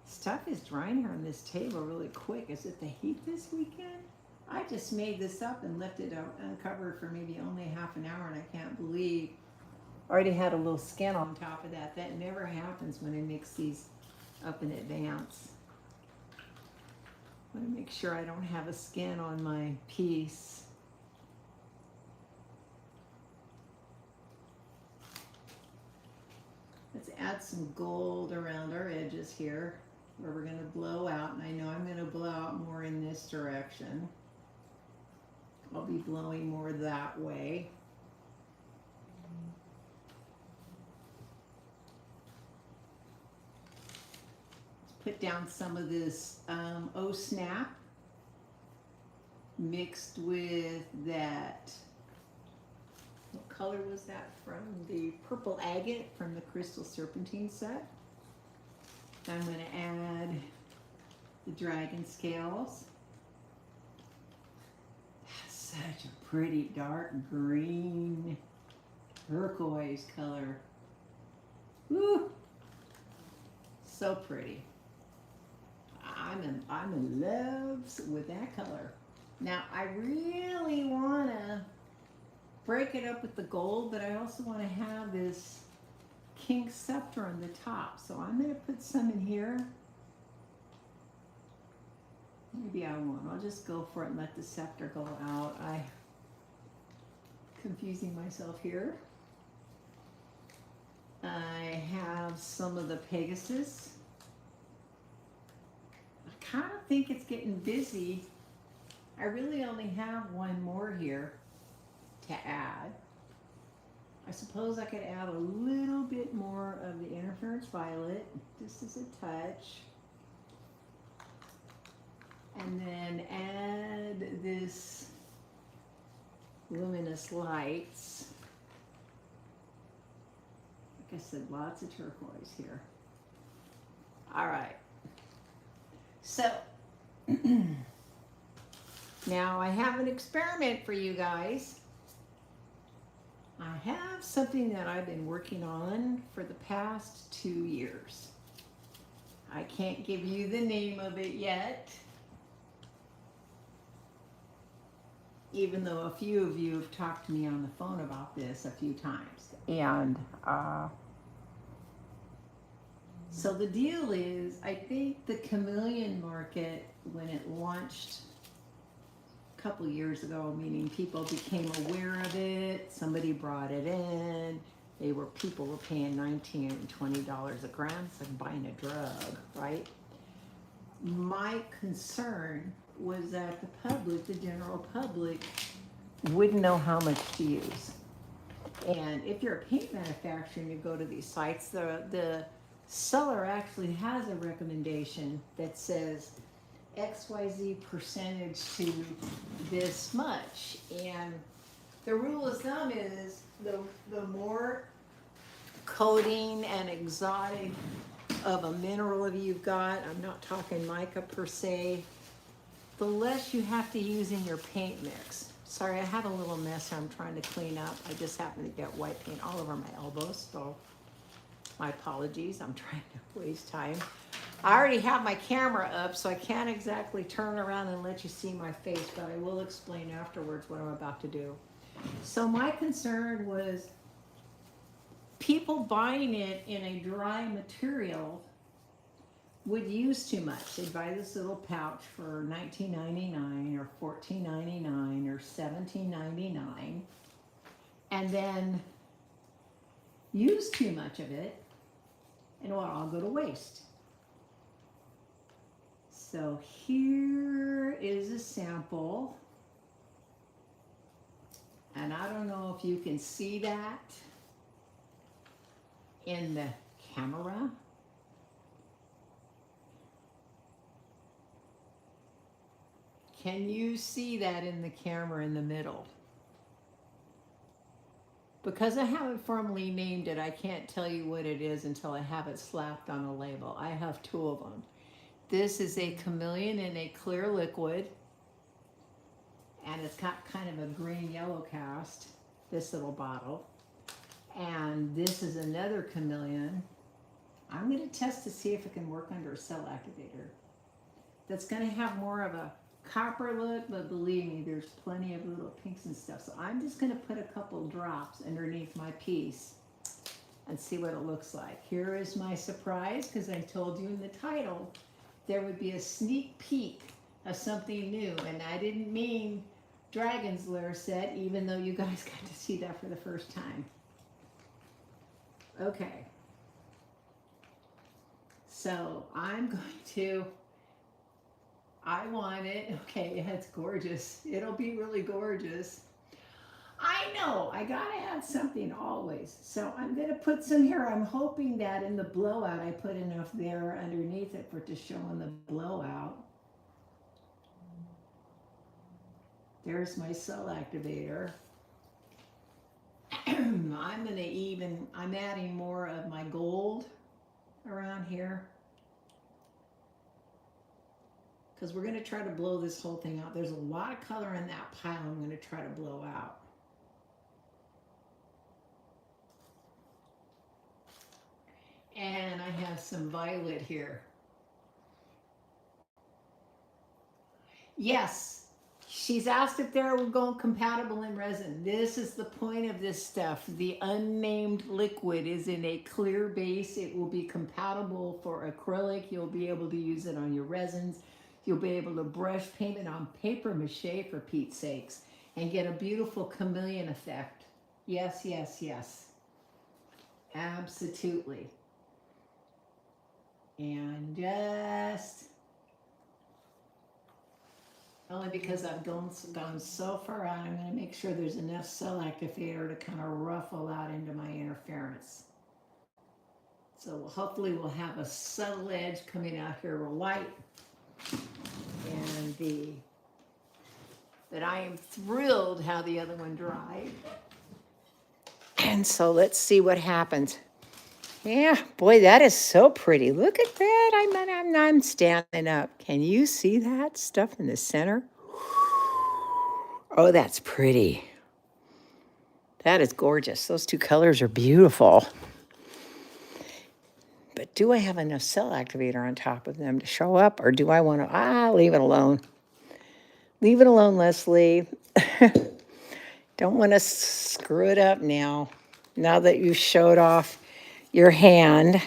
stuff is drying here on this table really quick. Is it the heat this weekend? I just made this up and left it uncovered for maybe only half an hour, and I can't believe I already had a little skin on top of that. That never happens when I mix these up in advance. I want to make sure I don't have a skin on my piece. Let's add some gold around our edges here where we're going to blow out, and I know I'm going to blow out more in this direction. I'll be blowing more that way. Put down some of this Oh Snap mixed with that, what color was that from? The purple agate from the Crystal Serpentine set. I'm going to add the dragon scales. Such a pretty dark green turquoise color. Woo! So pretty. I'm in love with that color. Now I really want to break it up with the gold, but I also want to have this King Scepter on the top. So I'm going to put some in here. Maybe I won't. I'll just go for it and let the scepter go out. I'm confusing myself here. I have some of the Pegasus. I kind of think it's getting busy. I really only have one more here to add. I suppose I could add a little bit more of the Interference Violet, just as a touch. And then add this Luminous Lights. Like I said, lots of turquoise here. All right. So, now I have an experiment for you guys. I have something that I've been working on for the past 2 years. I can't give you the name of it yet, even though a few of you have talked to me on the phone about this a few times. And so the deal is, I think the chameleon market, when it launched a couple years ago, meaning people became aware of it, somebody brought it in, people were paying $19 and $20 a gram, it's like buying a drug, right? My concern was that the public, the general public, wouldn't know how much to use. And if you're a paint manufacturer and you go to these sites, the seller actually has a recommendation that says XYZ percentage to this much. And the rule of thumb is the more coating and exotic of a mineral you've got, I'm not talking mica per se, the less you have to use in your paint mix. Sorry, I have a little mess here I'm trying to clean up. I just happened to get white paint all over my elbows, so my apologies. I'm trying to waste time. I already have my camera up, so I can't exactly turn around and let you see my face, but I will explain afterwards what I'm about to do. So my concern was people buying it in a dry material would use too much. They'd buy this little pouch for $19.99 or $14.99 or $17.99 and then use too much of it, and it will all go to waste. So here is a sample, and I don't know if you can see that in the camera. Can you see that in the camera in the middle? Because I haven't formally named it, I can't tell you what it is until I have it slapped on a label. I have two of them. This is a chameleon in a clear liquid, and it's got kind of a green-yellow cast, this little bottle. And this is another chameleon. I'm going to test to see if it can work under a cell activator. That's going to have more of a copper look, but believe me, there's plenty of little pinks and stuff. So I'm just going to put a couple drops underneath my piece and see what it looks like. Here is my surprise, because I told you in the title there would be a sneak peek of something new, and I didn't mean Dragon's Lair set, even though you guys got to see that for the first time. Okay, so I'm going to, I want it, okay, it's gorgeous. It'll be really gorgeous. I know, I gotta add something always. So I'm gonna put some here. I'm hoping that in the blowout, I put enough there underneath it for it to show in the blowout. There's my cell activator. I'm adding more of my gold around here, because we're going to try to blow this whole thing out. There's a lot of color in that pile I'm going to try to blow out. And I have some violet here. Yes. She's asked if they're going compatible in resin. This is the point of this stuff. The unnamed liquid is in a clear base. It will be compatible for acrylic. You'll be able to use it on your resins. You'll be able to brush paint it on paper mache, for Pete's sakes, and get a beautiful chameleon effect. Yes, yes, yes. Absolutely. And just... only because I've gone so far out, I'm going to make sure there's enough cell activator to kind of ruffle out into my interference. So hopefully we'll have a subtle edge coming out here real light. And but I am thrilled how the other one dried. And so let's see what happens. Yeah, boy, that is so pretty. Look at that. I'm standing up. Can you see that stuff in the center? Oh, that's pretty. That is gorgeous. Those two colors are beautiful. But do I have enough cell activator on top of them to show up, or do I want to, leave it alone. Leave it alone, Leslie. Don't want to screw it up now that you've showed off your hand.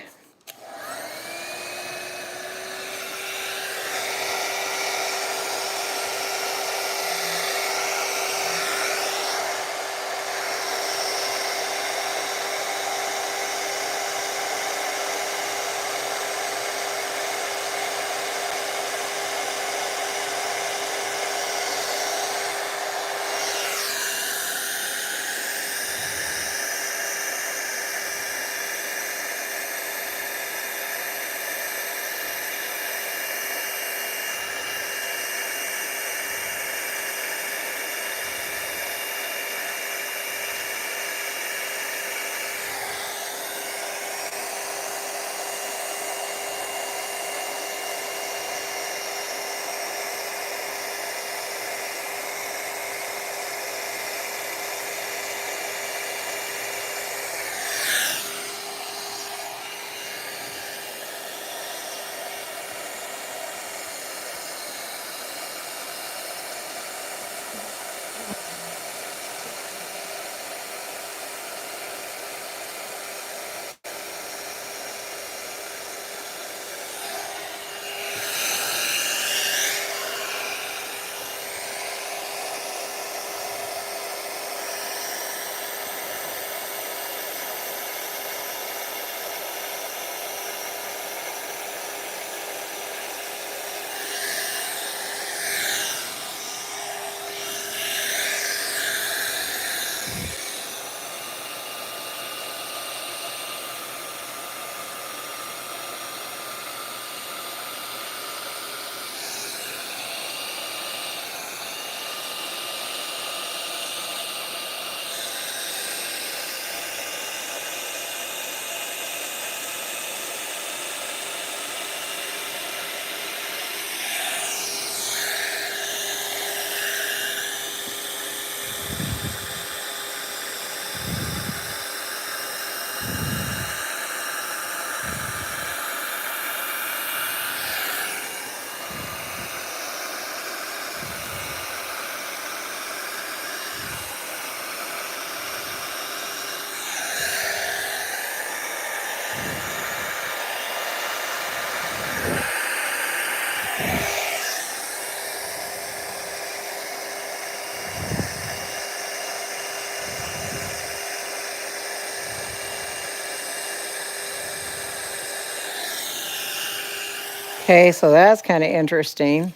Okay, so that's kind of interesting.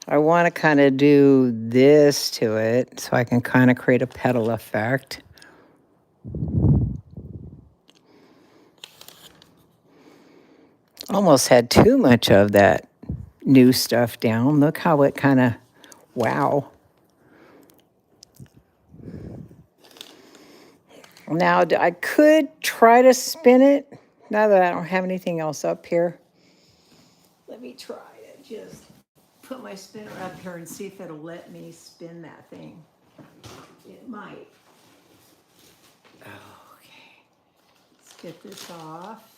I want to kind of do this to it so I can kind of create a petal effect. Almost had too much of that new stuff down. Look how it kind of, wow. Now, I could try to spin it now that I don't have anything else up here. Let me try it. Just put my spinner up here and see if it'll let me spin that thing. It might. Okay. Let's get this off.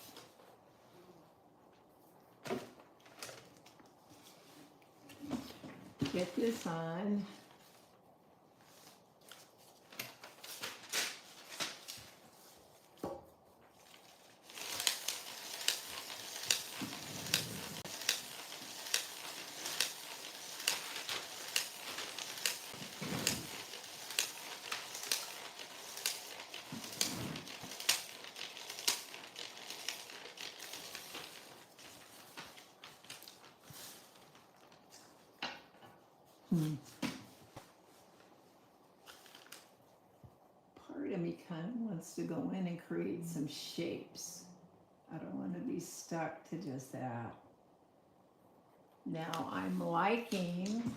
Get this on. Part of me kind of wants to go in and create some shapes. I don't want to be stuck to just that. Now I'm liking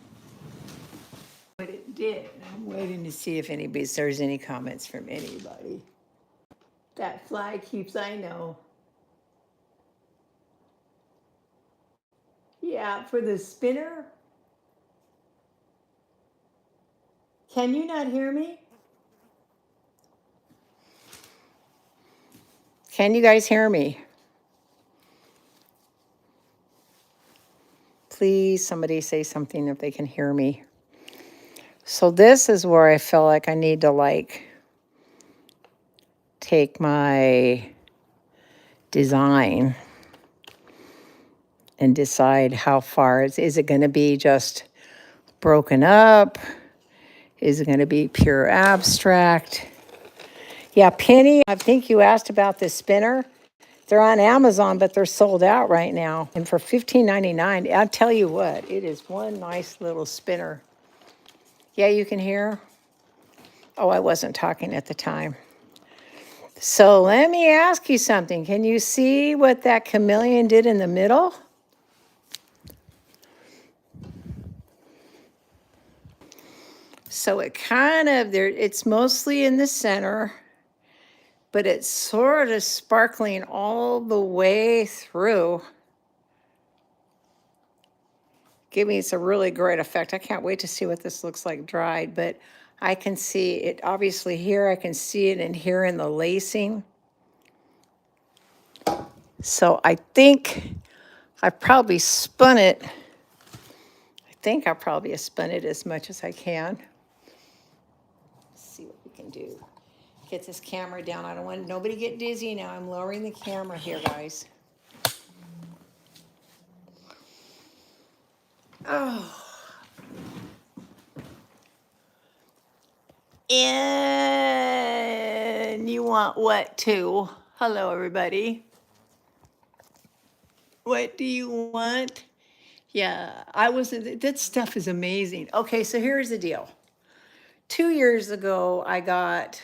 what it did. I'm waiting to see if there's any comments from anybody. That flag keeps, I know. Yeah, for the spinner. Can you not hear me? Can you guys hear me? Please, somebody say something if they can hear me. So this is where I feel like I need to like take my design and decide how far. Is it going to be just broken up? Is it going to be pure abstract? Yeah, Penny, I think you asked about this spinner. They're on Amazon, but they're sold out right now. And for $15.99, I'll tell you what, it is one nice little spinner. Yeah, you can hear? Oh, I wasn't talking at the time. So let me ask you something. Can you see what that chameleon did in the middle? So it kind of, it's mostly in the center, but it's sort of sparkling all the way through. Giving me a really great effect. I can't wait to see what this looks like dried, but I can see it obviously here. I can see it in here in the lacing. So I think I probably spun it. I think I probably have spun it as much as I can. Let's see what we can do. Get this camera down. I don't want nobody to get dizzy now. I'm lowering the camera here, guys. Oh. And you want what too? Hello, everybody. What do you want? Yeah, that stuff is amazing. Okay, so here's the deal. 2 years ago, I got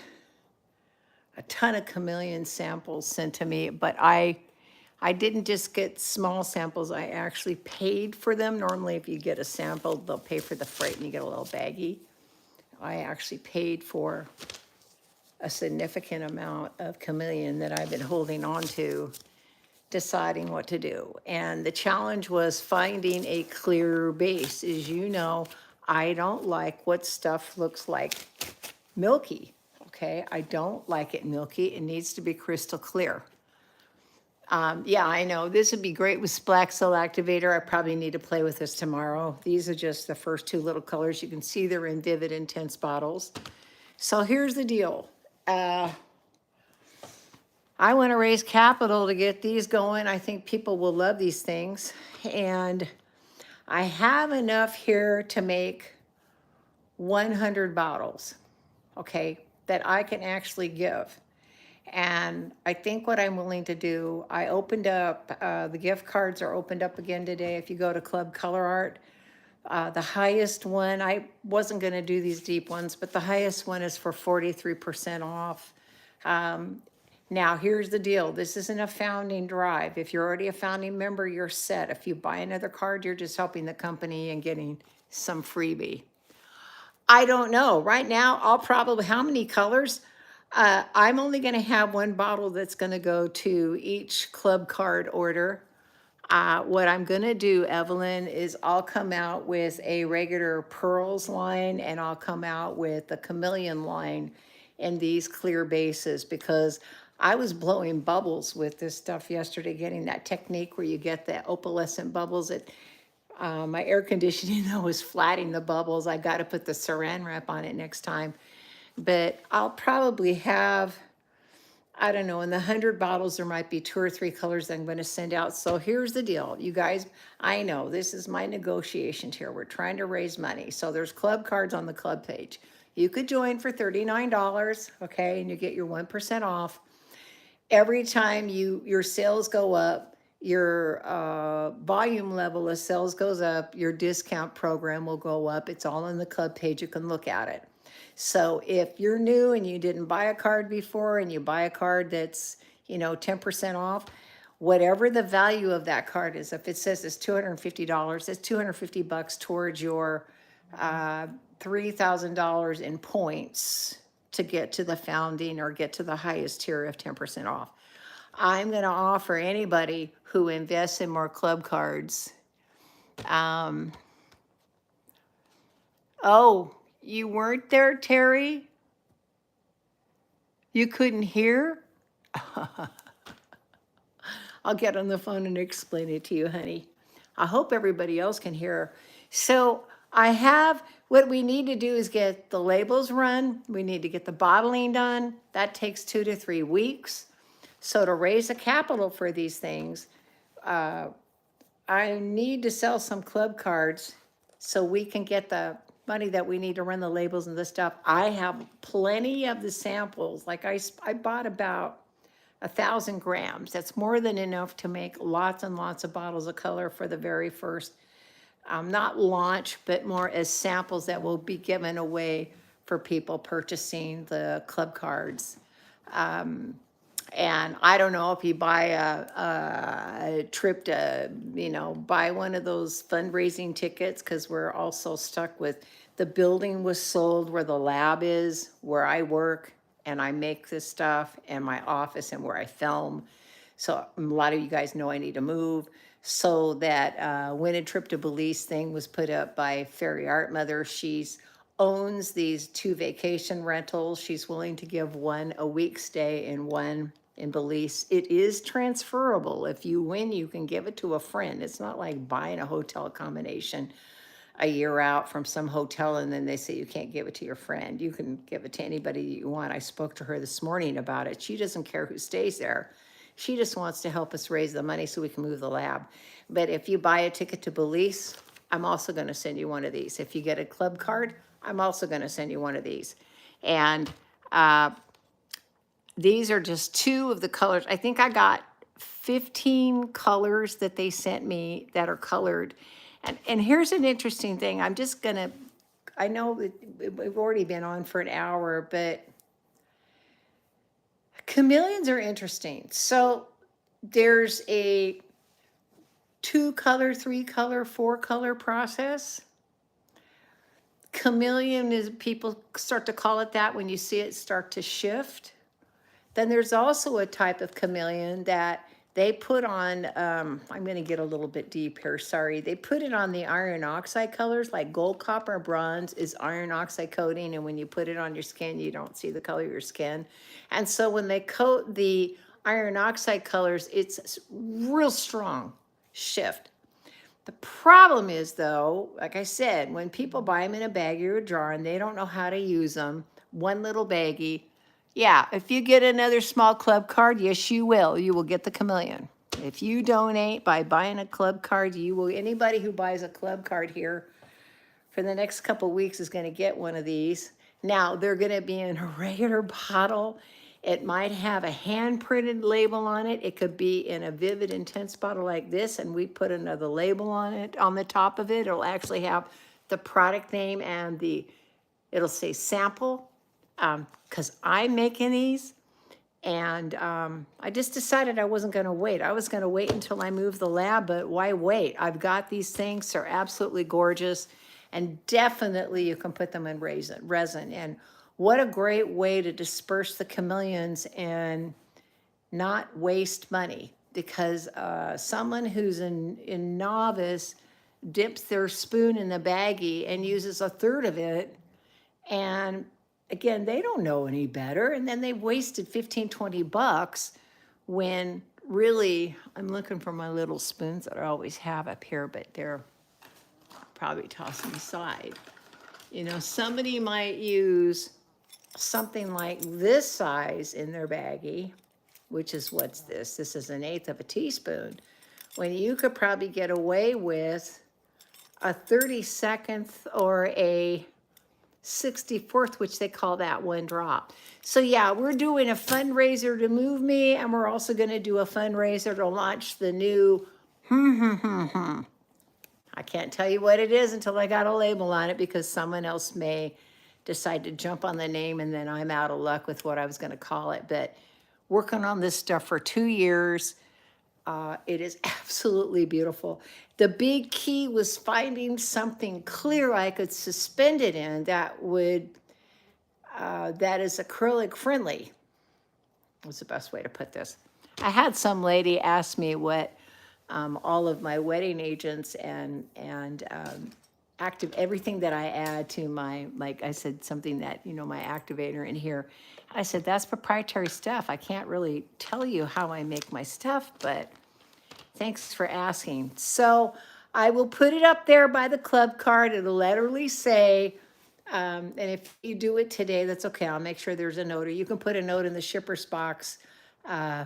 a ton of chameleon samples sent to me, but I didn't just get small samples. I actually paid for them. Normally, if you get a sample, they'll pay for the freight and you get a little baggie. I actually paid for a significant amount of chameleon that I've been holding on to, deciding what to do. And the challenge was finding a clear base. As you know, I don't like what stuff looks like milky, okay? I don't like it milky. It needs to be crystal clear. Yeah, I know. This would be great with Black Cell Activator. I probably need to play with this tomorrow. These are just the first two little colors. You can see they're in Vivid Intense bottles. So here's the deal. I want to raise capital to get these going. I think people will love these things. And I have enough here to make 100 bottles, okay, that I can actually give. And I think what I'm willing to do, I opened up, the gift cards are opened up again today. If you go to Club Color Art, the highest one, I wasn't going to do these deep ones, but the highest one is for 43% off. Now, here's the deal. This isn't a founding drive. If you're already a founding member, you're set. If you buy another card, you're just helping the company and getting some freebie. I don't know. Right now, I'll probably, how many colors? I'm only going to have one bottle that's going to go to each club card order. What I'm going to do, Evelyn, is I'll come out with a regular pearls line and I'll come out with the chameleon line in these clear bases, because I was blowing bubbles with this stuff yesterday, getting that technique where you get the opalescent bubbles. My air conditioning though was flatting the bubbles. I got to put the saran wrap on it next time. But I'll probably have, I don't know, in the 100 bottles, there might be 2 or 3 colors that I'm going to send out. So here's the deal, you guys. I know this is my negotiations here. We're trying to raise money. So there's club cards on the club page. You could join for $39, okay, and you get your 1% off. Every time your sales go up, your volume level of sales goes up, your discount program will go up. It's all on the club page. You can look at it. So if you're new and you didn't buy a card before and you buy a card that's, 10% off, whatever the value of that card is, if it says it's $250, it's $250 towards your $3,000 in points to get to the founding or get to the highest tier of 10% off. I'm going to offer anybody who invests in more club cards. Oh, you weren't there, Terry? You couldn't hear? I'll get on the phone and explain it to you, honey. I hope everybody else can hear. So what we need to do is get the labels run. We need to get the bottling done. That takes 2 to 3 weeks. So to raise the capital for these things, I need to sell some club cards so we can get the money that we need to run the labels and the stuff. I have plenty of the samples. Like I bought about 1,000 grams. That's more than enough to make lots and lots of bottles of color for the very first, not launch, but more as samples that will be given away for people purchasing the club cards. And I don't know if you buy a trip to, buy one of those fundraising tickets, because we're also stuck with, the building was sold where the lab is, where I work and I make this stuff, and my office and where I film. So a lot of you guys know I need to move. So that Win a Trip to Belize thing was put up by Fairy Art Mother. She's owns these 2 vacation rentals. She's willing to give one a week stay and one in Belize. It is transferable. If you win, you can give it to a friend. It's not like buying a hotel combination a year out from some hotel and then they say you can't give it to your friend. You can give it to anybody you want. I spoke to her this morning about it. She doesn't care who stays there. She just wants to help us raise the money so we can move the lab. But if you buy a ticket to Belize, I'm also going to send you one of these. If you get a club card, I'm also going to send you one of these. And these are just 2 of the colors. I think I got 15 colors that they sent me that are colored. And here's an interesting thing. I'm just going to, I know we've already been on for an hour, but chameleons are interesting. So there's a 2-color, 3-color, 4-color process. Chameleon is, people start to call it that when you see it start to shift. Then there's also a type of chameleon that they put on, I'm going to get a little bit deep here, sorry. They put it on the iron oxide colors, like gold, copper, bronze is iron oxide coating, and when you put it on your skin, you don't see the color of your skin. And so when they coat the iron oxide colors, it's real strong shift. The problem is, though, like I said, when people buy them in a baggie or a jar and they don't know how to use them, one little baggie, yeah, if you get another small club card, yes, you will. You will get the chameleon. If you donate by buying a club card, you will. Anybody who buys a club card here for the next couple weeks is going to get one of these. Now, they're going to be in a regular bottle, It might have a hand-printed label on it. It could be in a vivid, intense bottle like this, and we put another label on it, on the top of it. It'll actually have the product name and it'll say sample, because I'm making these. And I just decided I wasn't going to wait. I was going to wait until I moved the lab, but why wait? I've got these things. They're absolutely gorgeous. And definitely you can put them in resin. And what a great way to disperse the chameleons and not waste money. Because someone who's in novice dips their spoon in the baggie and uses a third of it, and again, they don't know any better. And then they've wasted 15, 20 bucks when really, I'm looking for my little spoons that I always have up here, but they're probably tossing aside. You know, somebody might use something like this size in their baggie, which is, what's this? This is 1/8 of a teaspoon. When you could probably get away with a 32nd or a 64th, which they call that one drop. So yeah, we're doing a fundraiser to move me, and we're also going to do a fundraiser to launch the new I can't tell you what it is until I got a label on it, because someone else may decide to jump on the name and then I'm out of luck with what I was going to call it. But working on this stuff for 2 years, it is absolutely beautiful. The big key was finding something clear I could suspend it in that would, that is acrylic friendly. What's the best way to put this? I had some lady ask me what all of my wedding agents and active, everything that I add to my, like I said, something that, you know, my activator in here. I said, that's proprietary stuff. I can't really tell you how I make my stuff, but thanks for asking. So I will put it up there by the club card. It'll literally say, and if you do it today, that's okay. I'll make sure there's a note, or you can put a note in the shipper's box.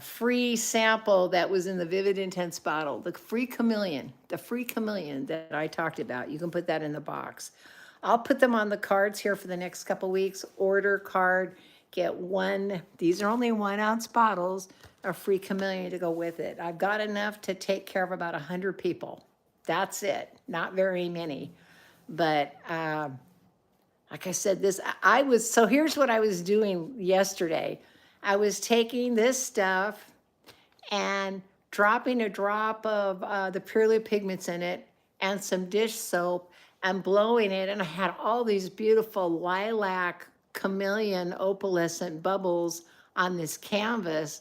Free sample that was in the Vivid Intense bottle, the free chameleon that I talked about. You can put that in the box. I'll put them on the cards here for the next couple weeks. Order card, get one. These are only 1 ounce bottles of free chameleon to go with it. I've got enough to take care of about 100 people. That's it. Not very many, but like I said, so here's what I was doing yesterday. I was taking this stuff and dropping a drop of the Purely Pigments in it and some dish soap and blowing it. And I had all these beautiful lilac chameleon opalescent bubbles on this canvas.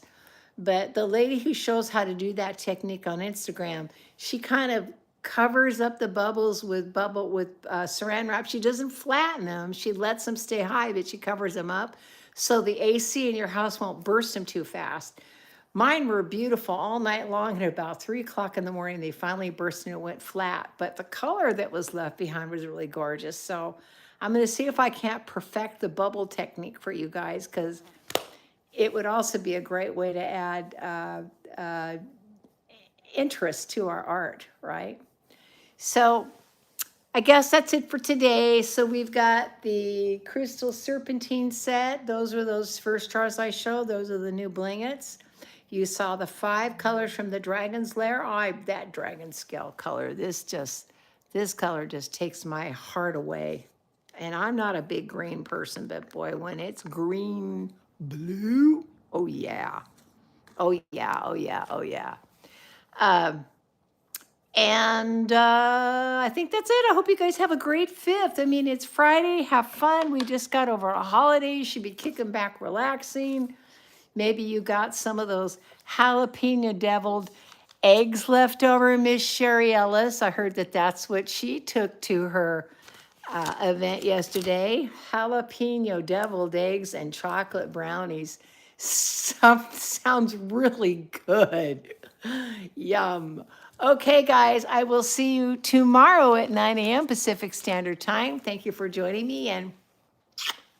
But the lady who shows how to do that technique on Instagram, she kind of covers up the bubbles with saran wrap. She doesn't flatten them. She lets them stay high, but she covers them up so the AC in your house won't burst them too fast. Mine were beautiful all night long, and at about 3 o'clock in the morning, they finally burst and it went flat. But the color that was left behind was really gorgeous. So I'm going to see if I can't perfect the bubble technique for you guys, because it would also be a great way to add interest to our art, right? So I guess that's it for today. So we've got the Crystal Serpentine set. Those were those first jars I showed. Those are the new blingets. You saw the 5 colors from the Dragon's Lair. That dragon scale color, this color just takes my heart away. And I'm not a big green person, but boy, when it's green, blue, oh yeah. Oh yeah, oh yeah, oh yeah. I think that's it. I hope you guys have a great 5th. I mean, it's Friday. Have fun. We just got over a holiday. You should be kicking back, relaxing. Maybe you got some of those jalapeno deviled eggs left over, Miss Sherry Ellis. I heard that that's what she took to her event yesterday. Jalapeno deviled eggs and chocolate brownies. Sounds really good. Yum. Okay, guys, I will see you tomorrow at 9 a.m. Pacific Standard Time. Thank you for joining me, and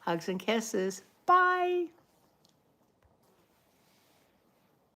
hugs and kisses. Bye.